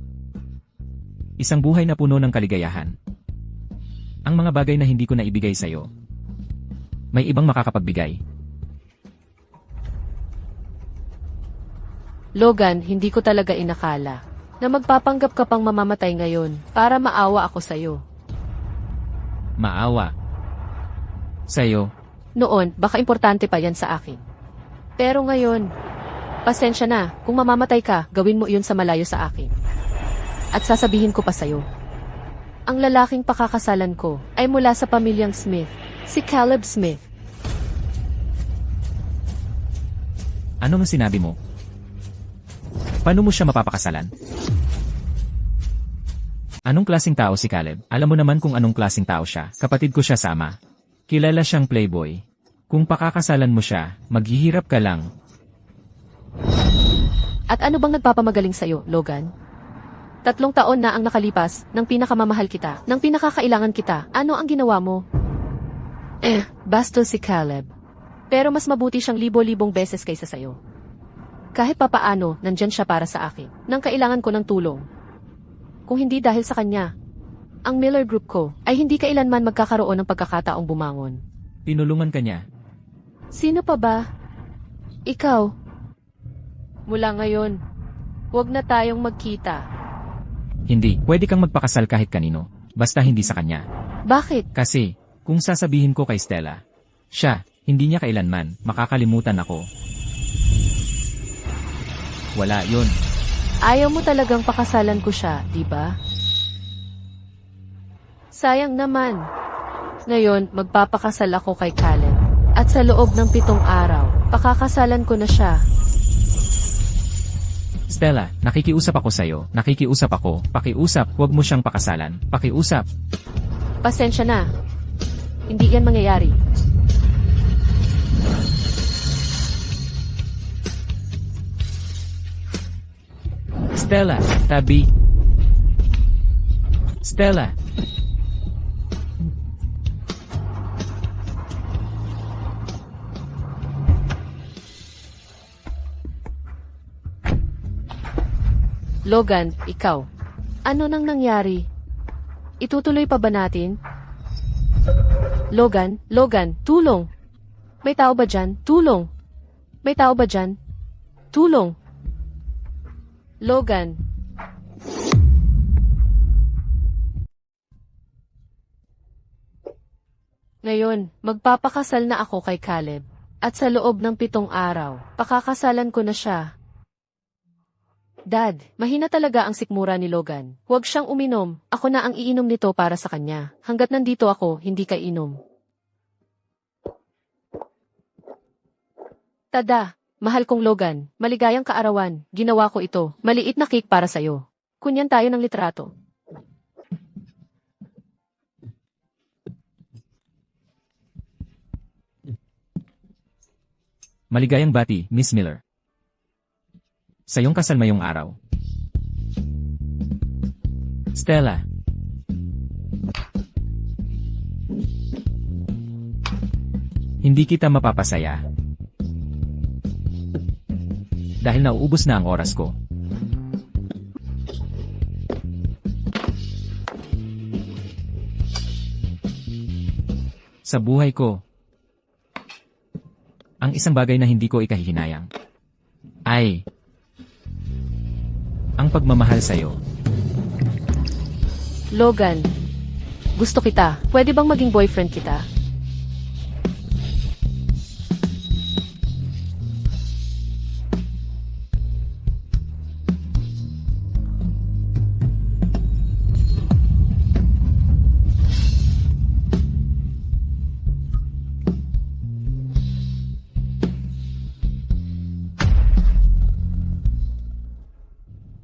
Isang buhay na puno ng kaligayahan. Ang mga bagay na hindi ko naibigay sa iyo, may ibang makakapagbigay. Logan, hindi ko talaga inakala na magpapanggap ka pang mamamatay ngayon para maawa ako sa'yo. Maawa. Sa'yo. Noon, baka importante pa yan sa akin. Pero ngayon, pasensya na, kung mamamatay ka, gawin mo iyon sa malayo sa akin. At sasabihin ko pa sa'yo. Ang lalaking pakakasalan ko ay mula sa pamilyang Smith, si Caleb Smith. Ano nga sinabi mo? Paano mo siya mapapakasalan? Anong klaseng tao si Caleb? Alam mo naman kung anong klaseng tao siya. Kapatid ko siya sama. Kilala siyang playboy. Kung pakakasalan mo siya, maghihirap ka lang. At ano bang nagpapamagaling sa'yo, Logan? 3 taon na ang nakalipas nang pinakamamahal kita, nang pinakakailangan kita. Ano ang ginawa mo? Bastos si Caleb. Pero mas mabuti siyang libo-libong beses kaysa sa'yo. Kahit papaano, nandyan siya para sa akin, nang kailangan ko ng tulong. Kung hindi dahil sa kanya, ang Miller Group ko ay hindi kailanman magkakaroon ng pagkakataong bumangon. Tinulungan ka niya. Sino pa ba? Ikaw. Mula ngayon, huwag na tayong magkita. Hindi, pwede kang magpakasal kahit kanino. Basta hindi sa kanya. Bakit? Kasi, kung sasabihin ko kay Stella, siya, hindi niya kailanman, makakalimutan ako. Wala yun. Ayaw mo talagang pakasalan ko siya, di ba? Sayang naman. Ngayon, magpapakasal ako kay Caleb. At sa loob ng 7 araw, pakakasalan ko na siya. Stella, nakikiusap ako sa'yo. Nakikiusap ako. Pakiusap, huwag mo siyang pakasalan. Pakiusap. Pasensya na. Hindi yan mangyayari. Stella, tabi. Stella. Logan, ikaw. Ano nang nangyari? Itutuloy pa ba natin? Logan, tulong! May tao ba dyan? Tulong! May tao ba dyan? Tulong! Logan. Ngayon, magpapakasal na ako kay Caleb. At sa loob ng 7 araw, pakakasalan ko na siya. Dad, mahina talaga ang sikmura ni Logan. Huwag siyang uminom. Ako na ang iinom nito para sa kanya. Hanggat nandito ako, hindi ka inom. Tada, mahal kong Logan, maligayang kaarawan. Ginawa ko ito. Maliit na cake para sa'yo. Kunyan tayo ng litrato. Maligayang bati, Miss Miller. Sa iyong kasal mayong araw. Stella. Hindi kita mapapasaya. Dahil nauubos na ang oras ko. Sa buhay ko, ang isang bagay na hindi ko ikahihinayang ay ang pagmamahal sa'yo. Logan, gusto kita. Pwede bang maging boyfriend kita?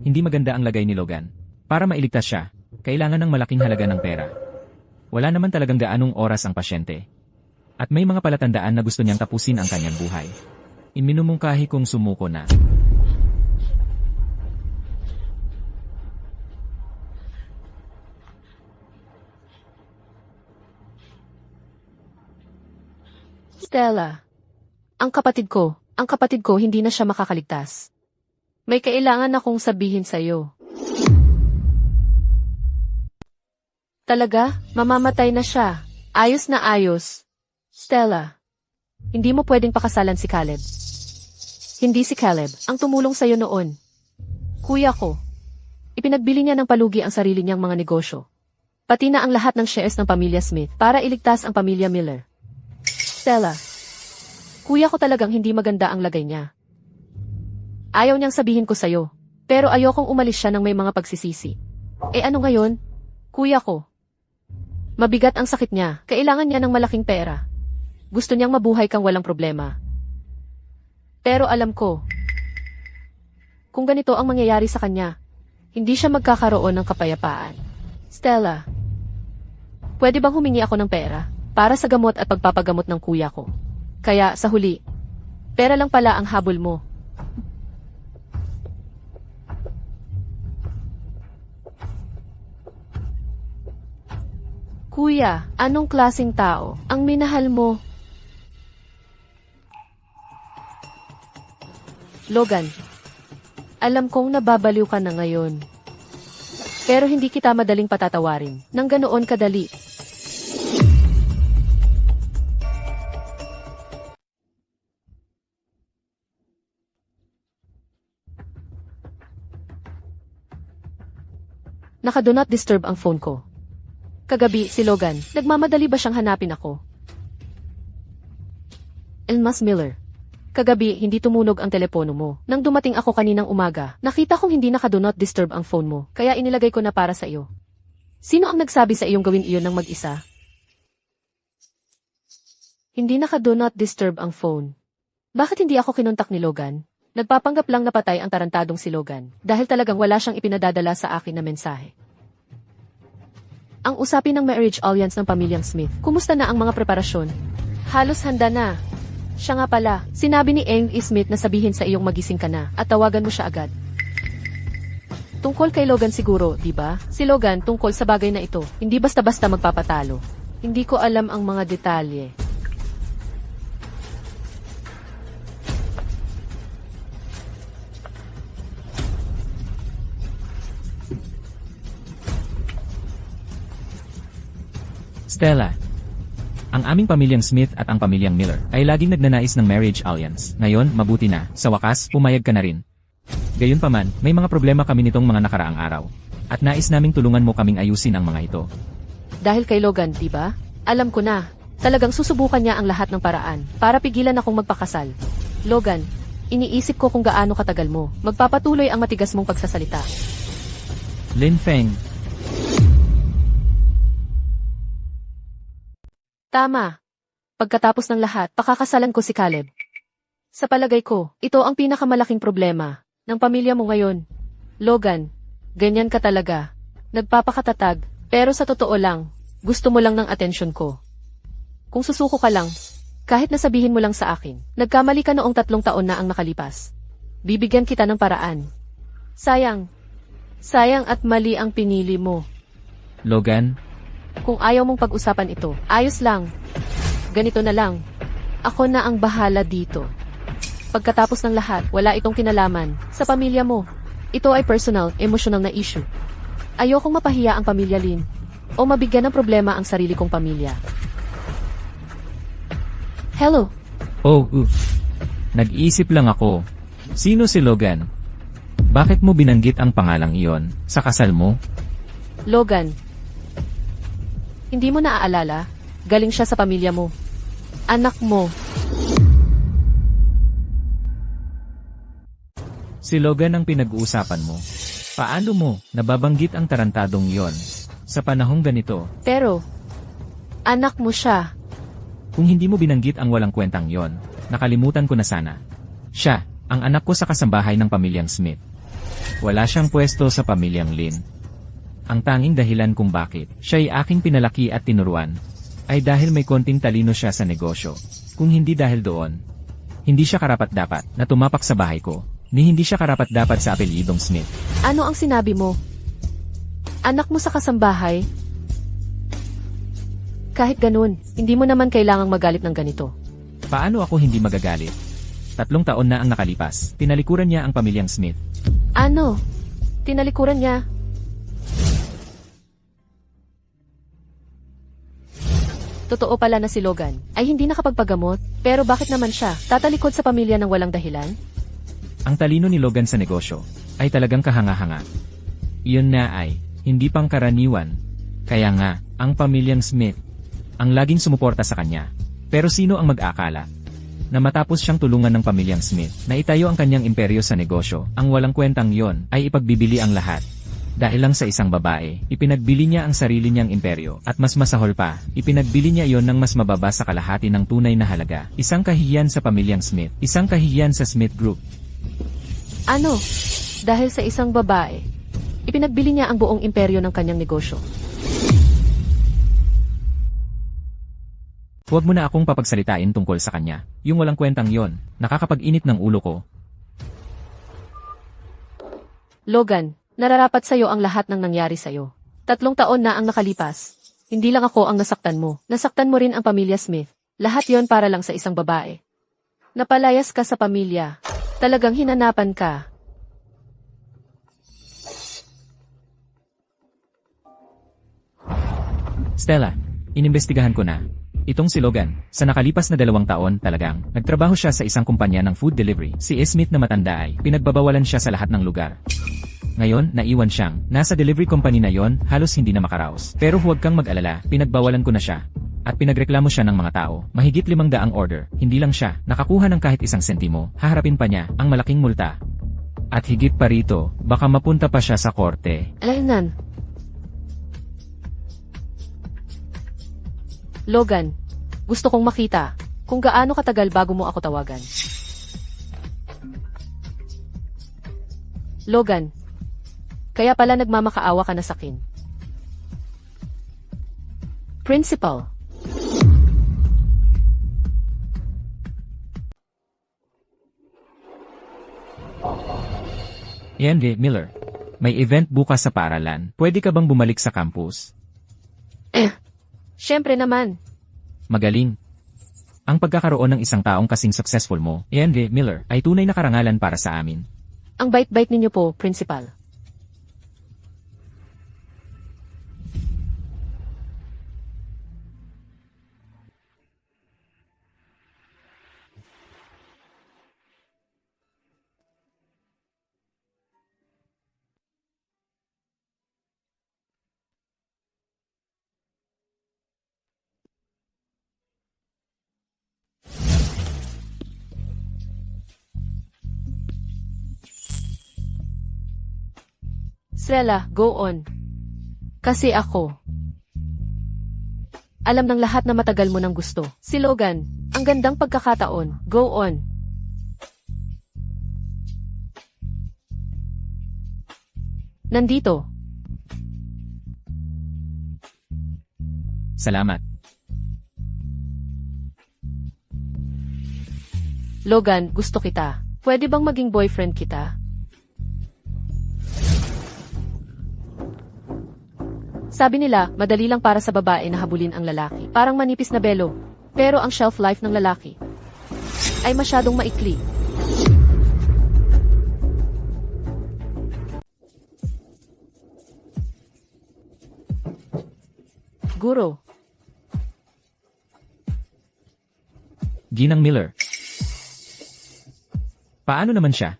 Hindi maganda ang lagay ni Logan. Para mailigtas siya, kailangan ng malaking halaga ng pera. Wala naman talagang gaanong oras ang pasyente. At may mga palatandaan na gusto niyang tapusin ang kanyang buhay. Iminumungkahi kong sumuko na. Stella, ang kapatid ko hindi na siya makakaligtas. May kailangan akong sabihin sa'yo. Talaga? Mamamatay na siya. Ayos na ayos. Stella, hindi mo pwedeng pakasalan si Caleb. Hindi si Caleb ang tumulong sa'yo noon. Kuya ko. Ipinagbili niya ng palugi ang sarili niyang mga negosyo. Pati na ang lahat ng shares ng pamilya Smith para iligtas ang pamilya Miller. Stella, kuya ko talagang hindi maganda ang lagay niya. Ayaw niyang sabihin ko sa'yo. Pero ayokong umalis siya ng may mga pagsisisi. Eh ano ngayon? Kuya ko. Mabigat ang sakit niya. Kailangan niya ng malaking pera. Gusto niyang mabuhay kang walang problema. Pero alam ko, kung ganito ang mangyayari sa kanya, hindi siya magkakaroon ng kapayapaan. Stella, pwede bang humingi ako ng pera para sa gamot at pagpapagamot ng kuya ko? Kaya sa huli, pera lang pala ang habol mo. Kuya, anong klaseng tao ang minahal mo? Logan, alam kong nababaliw ka na ngayon. Pero hindi kita madaling patatawarin nang ganoon kadali. Naka-do not disturb ang phone ko. Kagabi, si Logan, nagmamadali ba siyang hanapin ako? Elmas Miller. Kagabi, hindi tumunog ang telepono mo. Nang dumating ako kaninang umaga, nakita kong hindi naka-do not disturb ang phone mo, kaya inilagay ko na para sa iyo. Sino ang nagsabi sa iyong gawin iyon ng mag-isa? Hindi naka-do not disturb ang phone. Bakit hindi ako kinontak ni Logan? Nagpapanggap lang na patay ang tarantadong si Logan dahil talagang wala siyang ipinadadala sa akin na mensahe. Ang usapin ng marriage alliance ng pamilyang Smith. Kumusta na ang mga preparasyon? Halos handa na. Siya nga pala, sinabi ni Eng E. Smith na sabihin sa iyong magising ka na at tawagan mo siya agad. Tungkol kay Logan siguro, di ba? Si Logan tungkol sa bagay na ito, hindi basta-basta magpapatalo. Hindi ko alam ang mga detalye. Stella. Ang aming pamilyang Smith at ang pamilyang Miller ay laging nagnanais ng marriage alliance. Ngayon, mabuti na, sa wakas, pumayag ka na rin. Gayunpaman, may mga problema kami nitong mga nakaraang araw. At nais naming tulungan mo kaming ayusin ang mga ito. Dahil kay Logan, di ba? Alam ko na. Talagang susubukan niya ang lahat ng paraan para pigilan akong magpakasal. Logan, iniisip ko kung gaano katagal mo. Magpapatuloy ang matigas mong pagsasalita. Lin Feng. Tama. Pagkatapos ng lahat, pakakasalan ko si Caleb. Sa palagay ko, ito ang pinakamalaking problema ng pamilya mo ngayon. Logan, ganyan ka talaga. Nagpapakatatag, pero sa totoo lang, gusto mo lang ng atensyon ko. Kung susuko ka lang, kahit nasabihin mo lang sa akin, nagkamali ka noong 3 taon na ang nakalipas. Bibigyan kita ng paraan. Sayang. Sayang at mali ang pinili mo. Logan, Kung ayaw mong pag-usapan ito, ayos lang. Ganito na lang. Ako na ang bahala dito. Pagkatapos ng lahat, wala itong kinalaman sa pamilya mo. Ito ay personal, emotional na issue. Ayokong mapahiya ang pamilya Lin o mabigyan ng problema ang sarili kong pamilya. Hello? oh, nag-iisip lang ako. Sino si Logan? Bakit mo binanggit ang pangalang iyon sa kasal mo? Logan. Hindi mo naaalala? Galing siya sa pamilya mo. Anak mo. Si Logan ang pinag-uusapan mo. Paano mo nababanggit ang tarantadong iyon sa panahong ganito? Pero, anak mo siya. Kung hindi mo binanggit ang walang kwentang iyon, nakalimutan ko na sana. Siya, ang anak ko sa kasambahay ng pamilyang Smith. Wala siyang pwesto sa pamilyang Lin. Ang tanging dahilan kung bakit siya ay aking pinalaki at tinuruan, ay dahil may konting talino siya sa negosyo. Kung hindi dahil doon, hindi siya karapat-dapat na tumapak sa bahay ko, ni hindi siya karapat-dapat sa apelyidong Smith. Ano ang sinabi mo? Anak mo sa kasambahay? Kahit ganun, hindi mo naman kailangang magalit ng ganito. Paano ako hindi magagalit? 3 taon na ang nakalipas, tinalikuran niya ang pamilyang Smith. Ano? Tinalikuran niya? Totoo pala na si Logan ay hindi nakapagpagamot, pero bakit naman siya tatalikod sa pamilya ng walang dahilan? Ang talino ni Logan sa negosyo ay talagang kahanga-hanga. Iyon na ay hindi pangkaraniwan. Kaya nga, ang pamilyang Smith ang laging sumuporta sa kanya. Pero sino ang mag-akala na matapos siyang tulungan ng pamilyang Smith na itayo ang kanyang imperyo sa negosyo, ang walang kwentang yon ay ipagbibili ang lahat. Dahil lang sa isang babae, ipinagbili niya ang sarili niyang imperyo, at mas masahol pa, ipinagbili niya iyon ng mas mababa sa kalahati ng tunay na halaga. Isang kahihiyan sa pamilyang Smith, isang kahihiyan sa Smith Group. Ano? Dahil sa isang babae, ipinagbili niya ang buong imperyo ng kanyang negosyo. Huwag mo na akong papagsalitain tungkol sa kanya. Yung walang kwentang yon, nakakapag-init ng ulo ko. Logan, nararapat sa'yo ang lahat ng nangyari sa'yo. 3 taon na ang nakalipas. Hindi lang ako ang nasaktan mo. Nasaktan mo rin ang pamilya Smith. Lahat yon para lang sa isang babae. Napalayas ka sa pamilya. Talagang hinanapan ka. Stella, inimbestigahan ko na. Itong si Logan, sa nakalipas na 2 taon talagang, nagtrabaho siya sa isang kumpanya ng food delivery. Si Smith na matanda ay, pinagbabawalan siya sa lahat ng lugar. Ngayon, naiwan siyang, nasa delivery company na yon, halos hindi na makaraos. Pero huwag kang mag-alala, pinagbawalan ko na siya. At pinagreklamo siya ng mga tao, mahigit 500 order, hindi lang siya, nakakuha ng kahit 1 sentimo, haharapin pa niya, ang malaking multa. At higit pa rito, baka mapunta pa siya sa korte. Logan, Gusto kong makita kung gaano katagal bago mo ako tawagan. Logan, kaya pala nagmamakaawa ka na sa akin. Principal. Henry Miller, may event bukas sa paaralan. Pwede ka bang bumalik sa campus? Siyempre naman. Magaling. Ang pagkakaroon ng isang taong kasing successful mo, Henry Miller, ay tunay na karangalan para sa amin. Ang bait-bait ninyo po, Principal. Stella, go on. Kasi ako. Alam ng lahat na matagal mo nang gusto. Si Logan, ang gandang pagkakataon. Go on. Nandito. Salamat. Logan, gusto kita. Pwede bang maging boyfriend kita? Sabi nila, madali lang para sa babae na habulin ang lalaki. Parang manipis na belo. Pero ang shelf life ng lalaki ay masyadong maikli. Guro, Ginang Miller. Paano naman siya?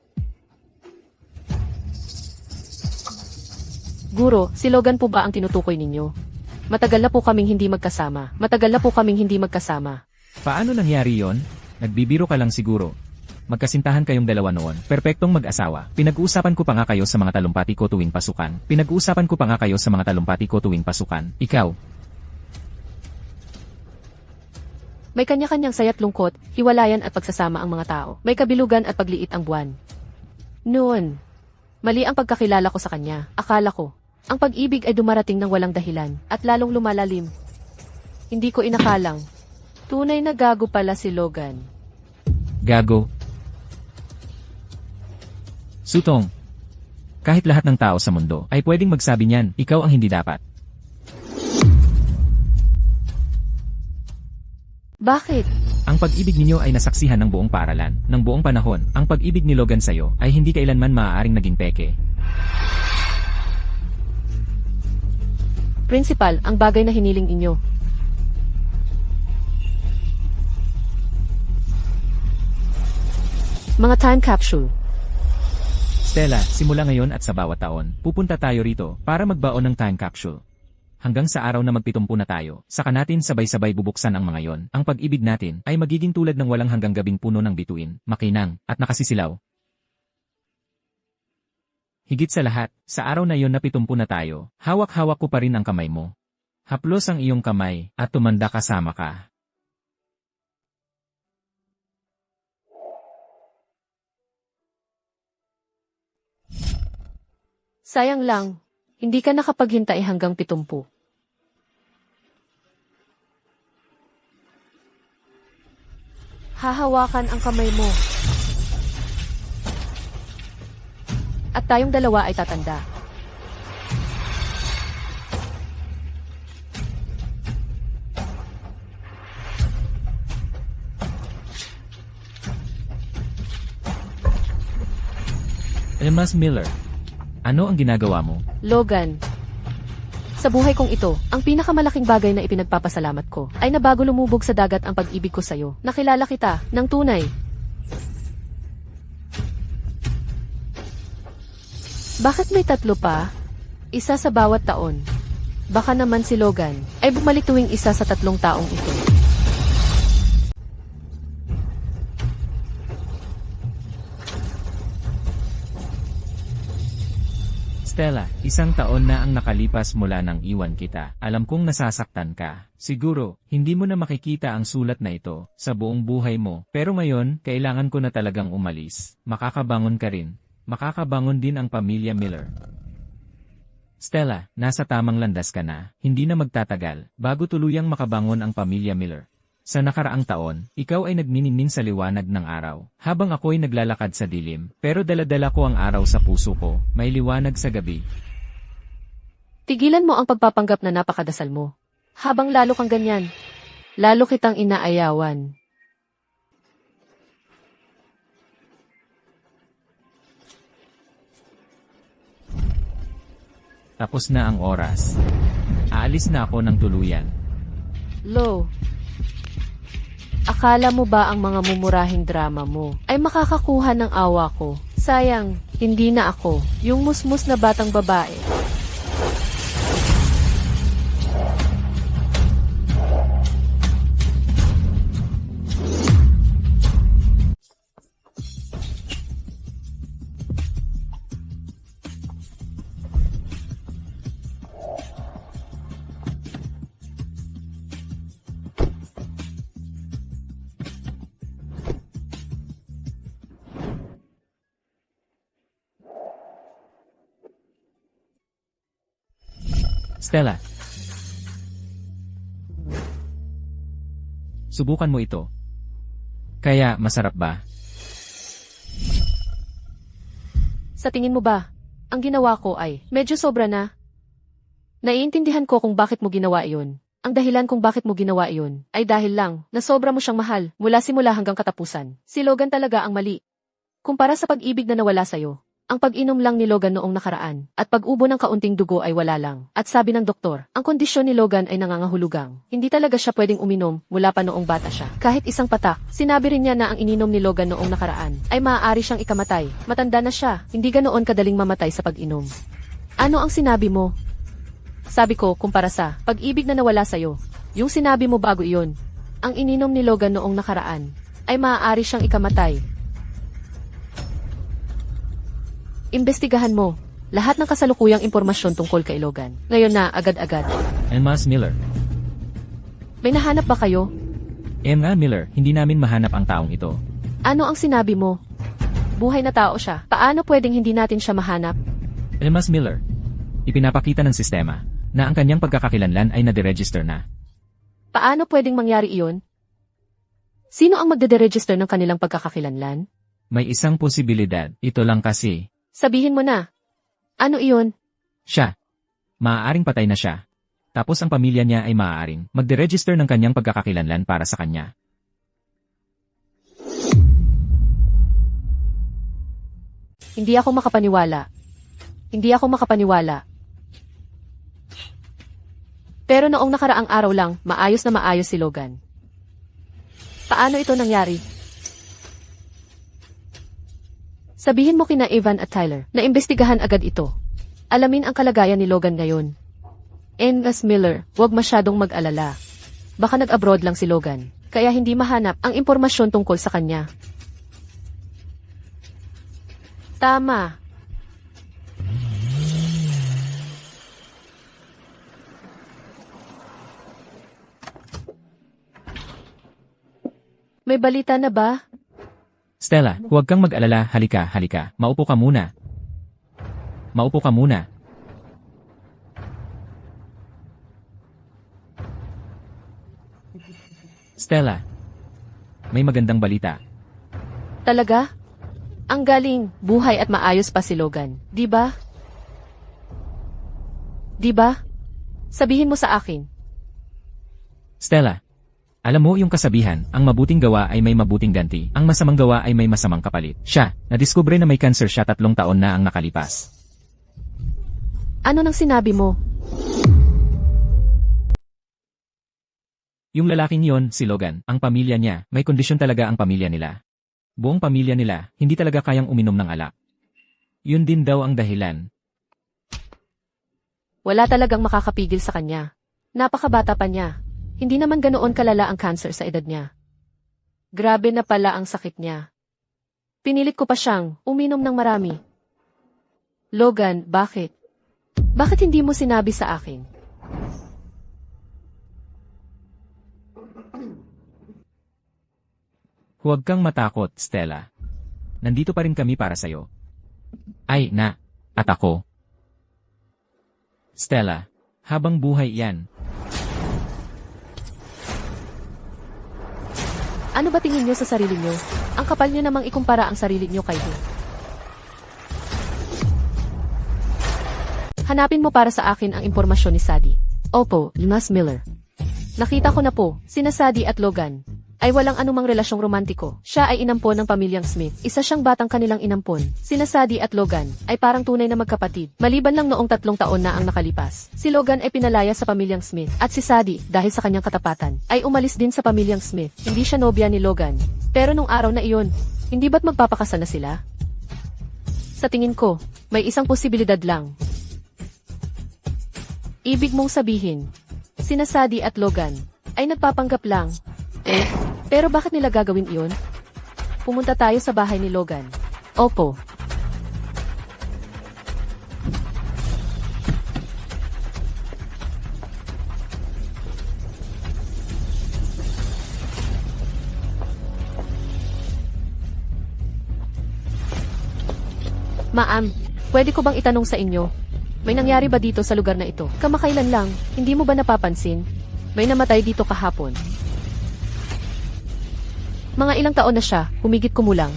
Guro, si Logan po ba ang tinutukoy ninyo? Matagal na po kaming hindi magkasama. Paano nangyari yon? Nagbibiro ka lang siguro. Magkasintahan kayong dalawa noon. Perpektong mag-asawa. Pinag-uusapan ko pa nga kayo sa mga talumpati ko tuwing pasukan. Ikaw. May kanya-kanyang saya't lungkot, hiwalayan at pagsasama ang mga tao. May kabilugan at pagliit ang buwan. Noon, mali ang pagkakilala ko sa kanya. Akala ko, ang pag-ibig ay dumarating ng walang dahilan at lalong lumalalim. Hindi ko inakalang. Tunay na gago pala si Logan. Gago. Sutong. Kahit lahat ng tao sa mundo ay pwedeng magsabi niyan, ikaw ang hindi dapat. Bakit? Ang pag-ibig ninyo ay nasaksihan ng buong paaralan, ng buong panahon. Ang pag-ibig ni Logan sa'yo ay hindi kailanman maaaring naging peke. Principal, ang bagay na hiniling inyo. Mga time capsule. Stella, simula ngayon at sa bawat taon, pupunta tayo rito para magbaon ng time capsule. Hanggang sa araw na magpitumpu na tayo, saka natin sabay-sabay bubuksan ang mga yon. Ang pag-ibig natin ay magiging tulad ng walang hanggang gabing puno ng bituin, makinang, at nakasisilaw. Higit sa lahat, sa araw na yon na pitumpu na tayo, hawak-hawak ko pa rin ang kamay mo. Haplos ang iyong kamay, at tumanda kasama ka. Sayang lang, hindi ka nakapaghintay hanggang 70. Hahawakan ang kamay mo. At tayong dalawa ay tatanda. Elmas Miller, ano ang ginagawa mo? Logan, sa buhay kong ito, ang pinakamalaking bagay na ipinagpapasalamat ko ay na bago lumubog sa dagat ang pag-ibig ko sa'yo, nakilala kita ng tunay. Bakit may 3 pa? Isa sa bawat taon. Baka naman si Logan ay bumalik tuwing isa sa 3 taong ito. Stella, 1 taon na ang nakalipas mula nang iwan kita. Alam kong nasasaktan ka. Siguro, hindi mo na makikita ang sulat na ito sa buong buhay mo. Pero ngayon, kailangan ko na talagang umalis. Makakabangon ka rin. Makakabangon din ang pamilya Miller. Stella, nasa tamang landas ka na. Hindi na magtatagal bago tuluyang makabangon ang pamilya Miller. Sa nakaraang taon, ikaw ay nagniningning sa liwanag ng araw, habang ako'y naglalakad sa dilim, pero dala-dala ko ang araw sa puso ko, may liwanag sa gabi. Tigilan mo ang pagpapanggap na napakadasal mo. Habang lalo kang ganyan, lalo kitang inaayawan. Tapos na ang oras. Aalis na ako ng tuluyan. Lo, akala mo ba ang mga mumurahing drama mo ay makakakuha ng awa ko? Sayang, hindi na ako, yung musmus na batang babae. Stella. Subukan mo ito. Kaya, masarap ba? Sa tingin mo ba, ang ginawa ko ay medyo sobra na? Naiintindihan ko kung bakit mo ginawa iyon. Ang dahilan kung bakit mo ginawa iyon ay dahil lang na sobra mo siyang mahal mula simula hanggang katapusan. Si Logan talaga ang mali. Kumpara sa pag-ibig na nawala sa'yo. Ang pag-inom lang ni Logan noong nakaraan, at pag-ubo ng kaunting dugo ay wala lang. At sabi ng doktor, ang kondisyon ni Logan ay nangangahulugang. Hindi talaga siya pwedeng uminom mula pa noong bata siya. Kahit isang patak, sinabi rin niya na ang ininom ni Logan noong nakaraan ay maaari siyang ikamatay. Matanda na siya, hindi ganoon kadaling mamatay sa pag-inom. Ano ang sinabi mo? Sabi ko, kumpara sa pag-ibig na nawala sa'yo. Yung sinabi mo bago iyon, ang ininom ni Logan noong nakaraan ay maaari siyang ikamatay. Imbestigahan mo lahat ng kasalukuyang impormasyon tungkol kay Logan. Ngayon na, agad-agad. Emma Miller. May nahanap ba kayo? Emma Miller, hindi namin mahanap ang taong ito. Ano ang sinabi mo? Buhay na tao siya. Paano pwedeng hindi natin siya mahanap? Emma Miller. Ipinapakita ng sistema na ang kanyang pagkakakilanlan ay nade-register na. Paano pwedeng mangyari iyon? Sino ang magde-register ng kanilang pagkakakilanlan? May isang posibilidad. Ito lang kasi. Sabihin mo na. Ano iyon? Siya. Maaaring patay na siya. Tapos ang pamilya niya ay maaaring magde-register ng kanyang pagkakakilanlan para sa kanya. Hindi ako makapaniwala. Hindi ako makapaniwala. Pero noong nakaraang araw lang, maayos na maayos si Logan. Paano ito nangyari? Sabihin mo kina Evan at Tyler na imbestigahan agad ito. Alamin ang kalagayan ni Logan ngayon. Emma Miller, huwag masyadong mag-alala. Baka nag-abroad lang si Logan, kaya hindi mahanap ang impormasyon tungkol sa kanya. Tama. May balita na ba? Stella, huwag kang mag-alala, halika. Maupo ka muna. Maupo ka muna. Stella, may magandang balita. Talaga? Ang galing, buhay at maayos pa si Logan, di ba? Di ba? Sabihin mo sa akin. Stella, alam mo yung kasabihan, ang mabuting gawa ay may mabuting ganti, ang masamang gawa ay may masamang kapalit. Siya, nadiskubre na may cancer siya 3 taon na ang nakalipas. Ano nang sinabi mo? Yung lalaking yon, si Logan, ang pamilya niya, may kondisyon talaga ang pamilya nila. Buong pamilya nila, hindi talaga kayang uminom ng alak. Yun din daw ang dahilan. Wala talagang makakapigil sa kanya. Napakabata pa niya. Hindi naman ganoon kalala ang cancer sa edad niya. Grabe na pala ang sakit niya. Pinilit ko pa siyang uminom ng marami. Logan, bakit? Bakit hindi mo sinabi sa akin? Huwag kang matakot, Stella. Nandito pa rin kami para sa'yo. Ay, at ako. Stella, habang buhay yan. Ano ba tingin niyo sa sarili niyo? Ang kapal niyo namang ikumpara ang sarili niyo kay Hill. Hanapin mo para sa akin ang impormasyon ni Sadie. Opo, Mas Miller. Nakita ko na po, sina Sadie at Logan ay walang anumang relasyong romantiko. Siya ay inampon ng pamilyang Smith. Isa siyang batang kanilang inampon. Sina Sadie at Logan ay parang tunay na magkapatid. Maliban lang noong 3 taon na ang nakalipas. Si Logan ay pinalaya sa pamilyang Smith. At si Sadie, dahil sa kanyang katapatan, ay umalis din sa pamilyang Smith. Hindi siya nobya ni Logan. Pero nung araw na iyon, hindi ba't magpapakasal na sila? Sa tingin ko, may isang posibilidad lang. Ibig mong sabihin, sina Sadie at Logan ay nagpapanggap lang. Pero bakit nila gagawin iyon? Pumunta tayo sa bahay ni Logan. Opo. Ma'am, pwede ko bang itanong sa inyo? May nangyari ba dito sa lugar na ito? Kamakailan lang, hindi mo ba napapansin? May namatay dito kahapon. Mga ilang taon na siya, humigit kumulang.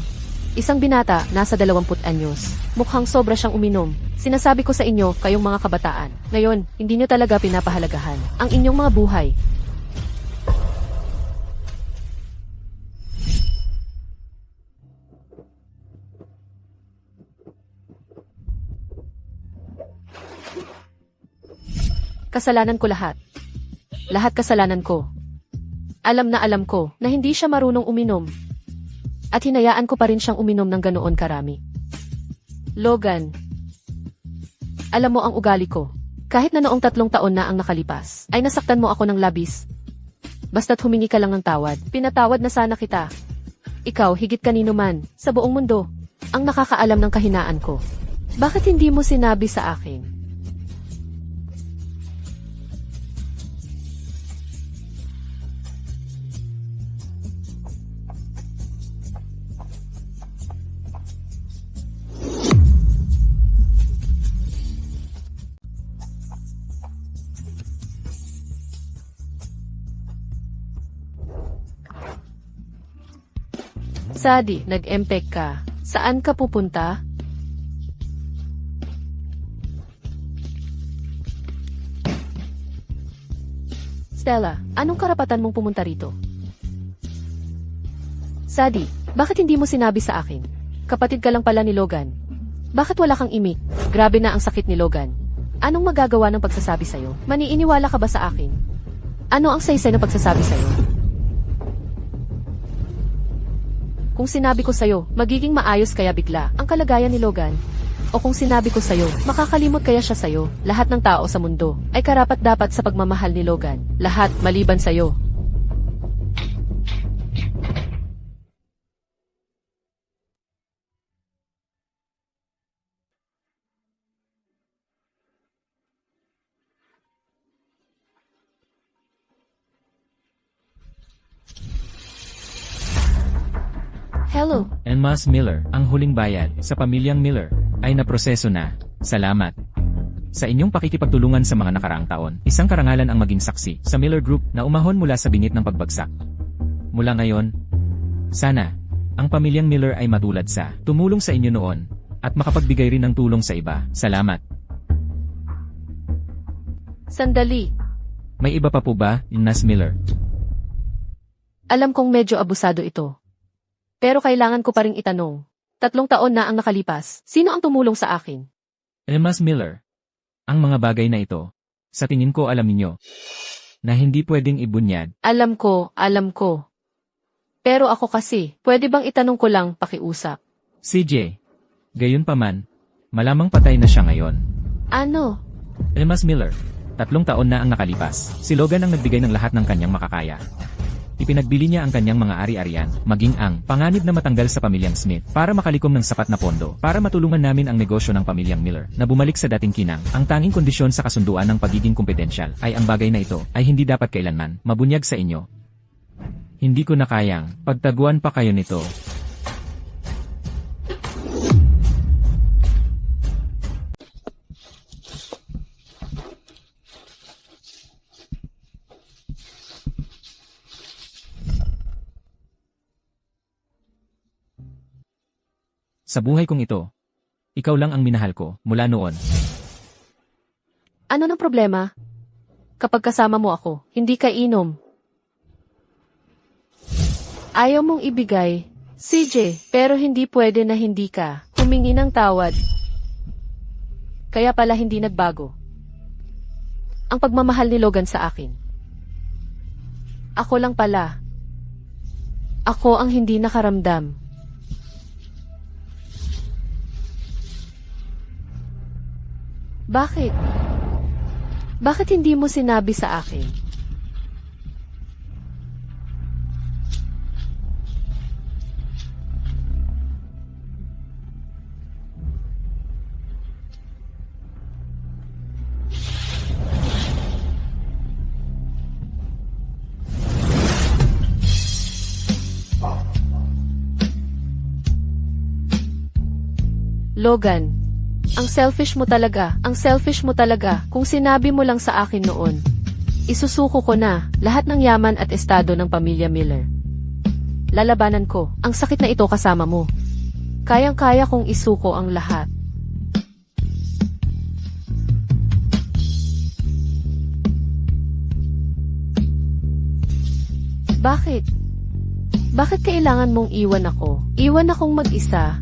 Isang binata, nasa 20 anyos. Mukhang sobra siyang uminom. Sinasabi ko sa inyo, kayong mga kabataan. Ngayon, hindi niyo talaga pinapahalagahan ang inyong mga buhay. Kasalanan ko lahat. Lahat kasalanan ko. Alam na alam ko na hindi siya marunong uminom. At hinayaan ko pa rin siyang uminom ng ganoon karami. Logan, alam mo ang ugali ko. Kahit na noong 3 taon na ang nakalipas, ay nasaktan mo ako ng labis. Basta't humingi ka lang ng tawad, pinatawad na sana kita. Ikaw, higit kanino man, sa buong mundo, ang nakakaalam ng kahinaan ko. Bakit hindi mo sinabi sa akin? Sadie, nag-empek ka. Saan ka pupunta? Stella, anong karapatan mong pumunta rito? Sadie, bakit hindi mo sinabi sa akin? Kapatid ka lang pala ni Logan. Bakit wala kang imik? Grabe na ang sakit ni Logan. Anong magagawa ng pagsasabi sa'yo? Maniiniwala ka ba sa akin? Ano ang saysay ng pagsasabi sa'yo? Kung sinabi ko sa'yo, magiging maayos kaya bigla ang kalagayan ni Logan. O kung sinabi ko sa'yo, makakalimot kaya siya sa'yo. Lahat ng tao sa mundo ay karapat-dapat sa pagmamahal ni Logan. Lahat maliban sa'yo. Hello. And Mas Miller, ang huling bayad sa pamilyang Miller, ay naproseso na. Salamat. Sa inyong pakikipagtulungan sa mga nakaraang taon, isang karangalan ang maging saksi sa Miller Group na umahon mula sa bingit ng pagbagsak. Mula ngayon, sana, ang pamilyang Miller ay matulad sa tumulong sa inyo noon at makapagbigay rin ng tulong sa iba. Salamat. Sandali. May iba pa po ba, Nas Miller? Alam kong medyo abusado ito. Pero kailangan ko pa ring itanong. 3 taon na ang nakalipas. Sino ang tumulong sa akin? Mas Miller, ang mga bagay na ito, sa tingin ko alam ninyo, na hindi pwedeng ibunyad. Alam ko. Pero ako kasi, pwede bang itanong ko lang pakiusap? CJ, gayon pa man, malamang patay na siya ngayon. Ano? Mas Miller, 3 taon na ang nakalipas. Si Logan ang nagbigay ng lahat ng kanyang makakaya. Ipinagbili niya ang kanyang mga ari-arian, maging ang panganib na matanggal sa pamilyang Smith para makalikom ng sapat na pondo para matulungan namin ang negosyo ng pamilyang Miller na bumalik sa dating kinang. Ang tanging kondisyon sa kasunduan ng pagiging kompetensyal ay ang bagay na ito ay hindi dapat kailanman mabunyag sa inyo. Hindi ko na kayang pagtaguan pa kayo nito. Sa buhay kong ito, ikaw lang ang minahal ko mula noon. Ano ng problema? Kapag kasama mo ako, hindi ka inom. Ayaw mong ibigay, CJ, pero hindi pwede na hindi ka humingi ng tawad. Kaya pala hindi nagbago ang pagmamahal ni Logan sa akin. Ako lang pala. Ako ang hindi nakaramdam. Bakit? Bakit hindi mo sinabi sa akin? Logan, ang selfish mo talaga, kung sinabi mo lang sa akin noon. Isusuko ko na lahat ng yaman at estado ng pamilya Miller. Lalabanan ko ang sakit na ito kasama mo. Kayang-kaya kong isuko ang lahat. Bakit? Bakit kailangan mong iwan ako? Iwan akong mag-isa.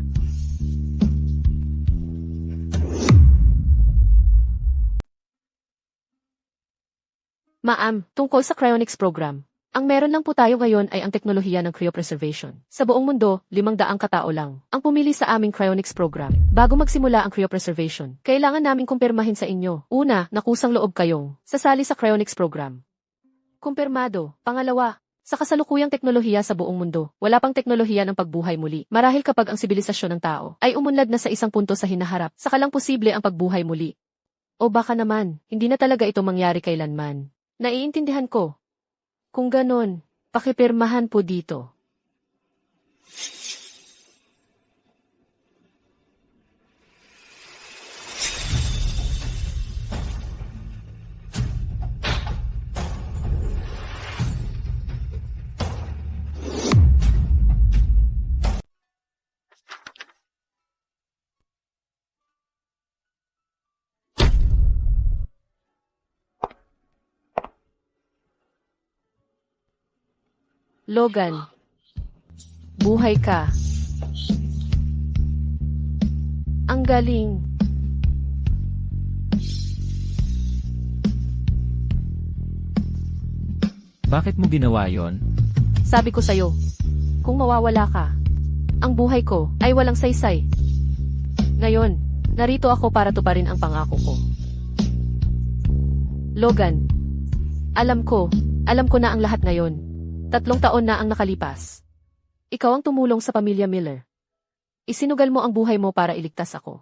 Ma'am, tungkol sa cryonics program. Ang meron lang po tayo ngayon ay ang teknolohiya ng cryopreservation. Sa buong mundo, 500 katao lang ang pumili sa aming cryonics program. Bago magsimula ang cryopreservation, kailangan naming kumpirmahin sa inyo. Una, nakusang loob kayong sasali sa cryonics program. Kumpirmado. Pangalawa, sa kasalukuyang teknolohiya sa buong mundo, wala pang teknolohiya ng pagbuhay muli. Marahil kapag ang sibilisasyon ng tao ay umunlad na sa isang punto sa hinaharap, saka lang posible ang pagbuhay muli. O baka naman, hindi na talaga ito mangyari kailanman. Naiintindihan ko. Kung ganon, pakipirmahan po dito. Logan, buhay ka. Ang galing. Bakit mo ginawa yon? Sabi ko sa'yo, kung mawawala ka, ang buhay ko ay walang saysay. Ngayon, narito ako para tuparin ang pangako ko. Logan, alam ko na ang lahat ngayon. 3 taon na ang nakalipas. Ikaw ang tumulong sa pamilya Miller. Isinugal mo ang buhay mo para iligtas ako.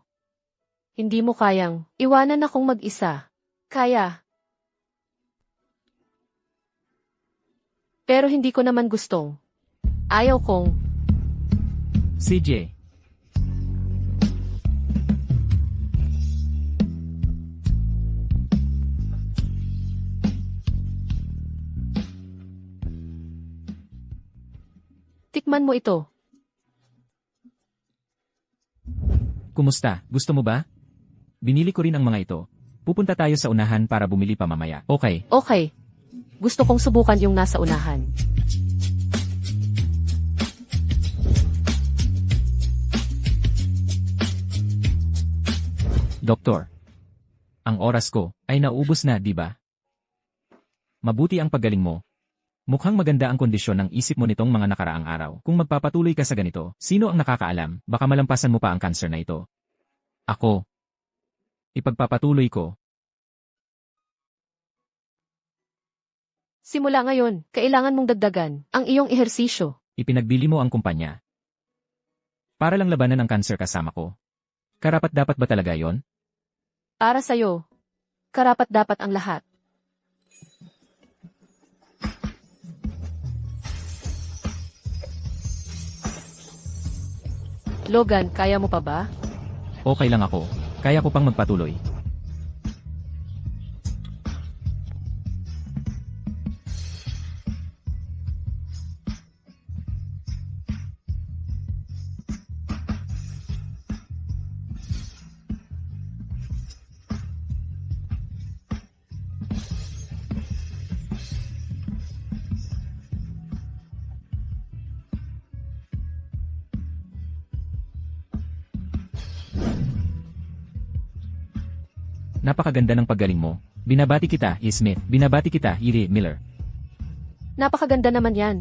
Hindi mo kayang iwanan akong mag-isa. Kaya. Pero hindi ko naman gustong. Ayaw kong. CJ. Tikman mo ito. Kumusta? Gusto mo ba? Binili ko rin ang mga ito. Pupunta tayo sa unahan para bumili pa mamaya. Okay. Okay. Gusto kong subukan yung nasa unahan. Doktor. Ang oras ko ay naubos na, di ba? Mabuti ang paggaling mo. Mukhang maganda ang kondisyon ng isip mo nitong mga nakaraang araw. Kung magpapatuloy ka sa ganito, sino ang nakakaalam, baka malampasan mo pa ang cancer na ito. Ako. Ipagpapatuloy ko. Simula ngayon, kailangan mong dagdagan ang iyong ehersisyo. Ipinagbili mo ang kumpanya. Para lang labanan ang cancer kasama ko. Karapat-dapat ba talaga yon? Para sa'yo, karapat-dapat ang lahat. Logan, kaya mo pa ba? Okay lang ako. Kaya ko pang magpatuloy. Napakaganda ng paggaling mo. Binabati kita, E. Smith. Binabati kita, E. Miller. Napakaganda naman yan.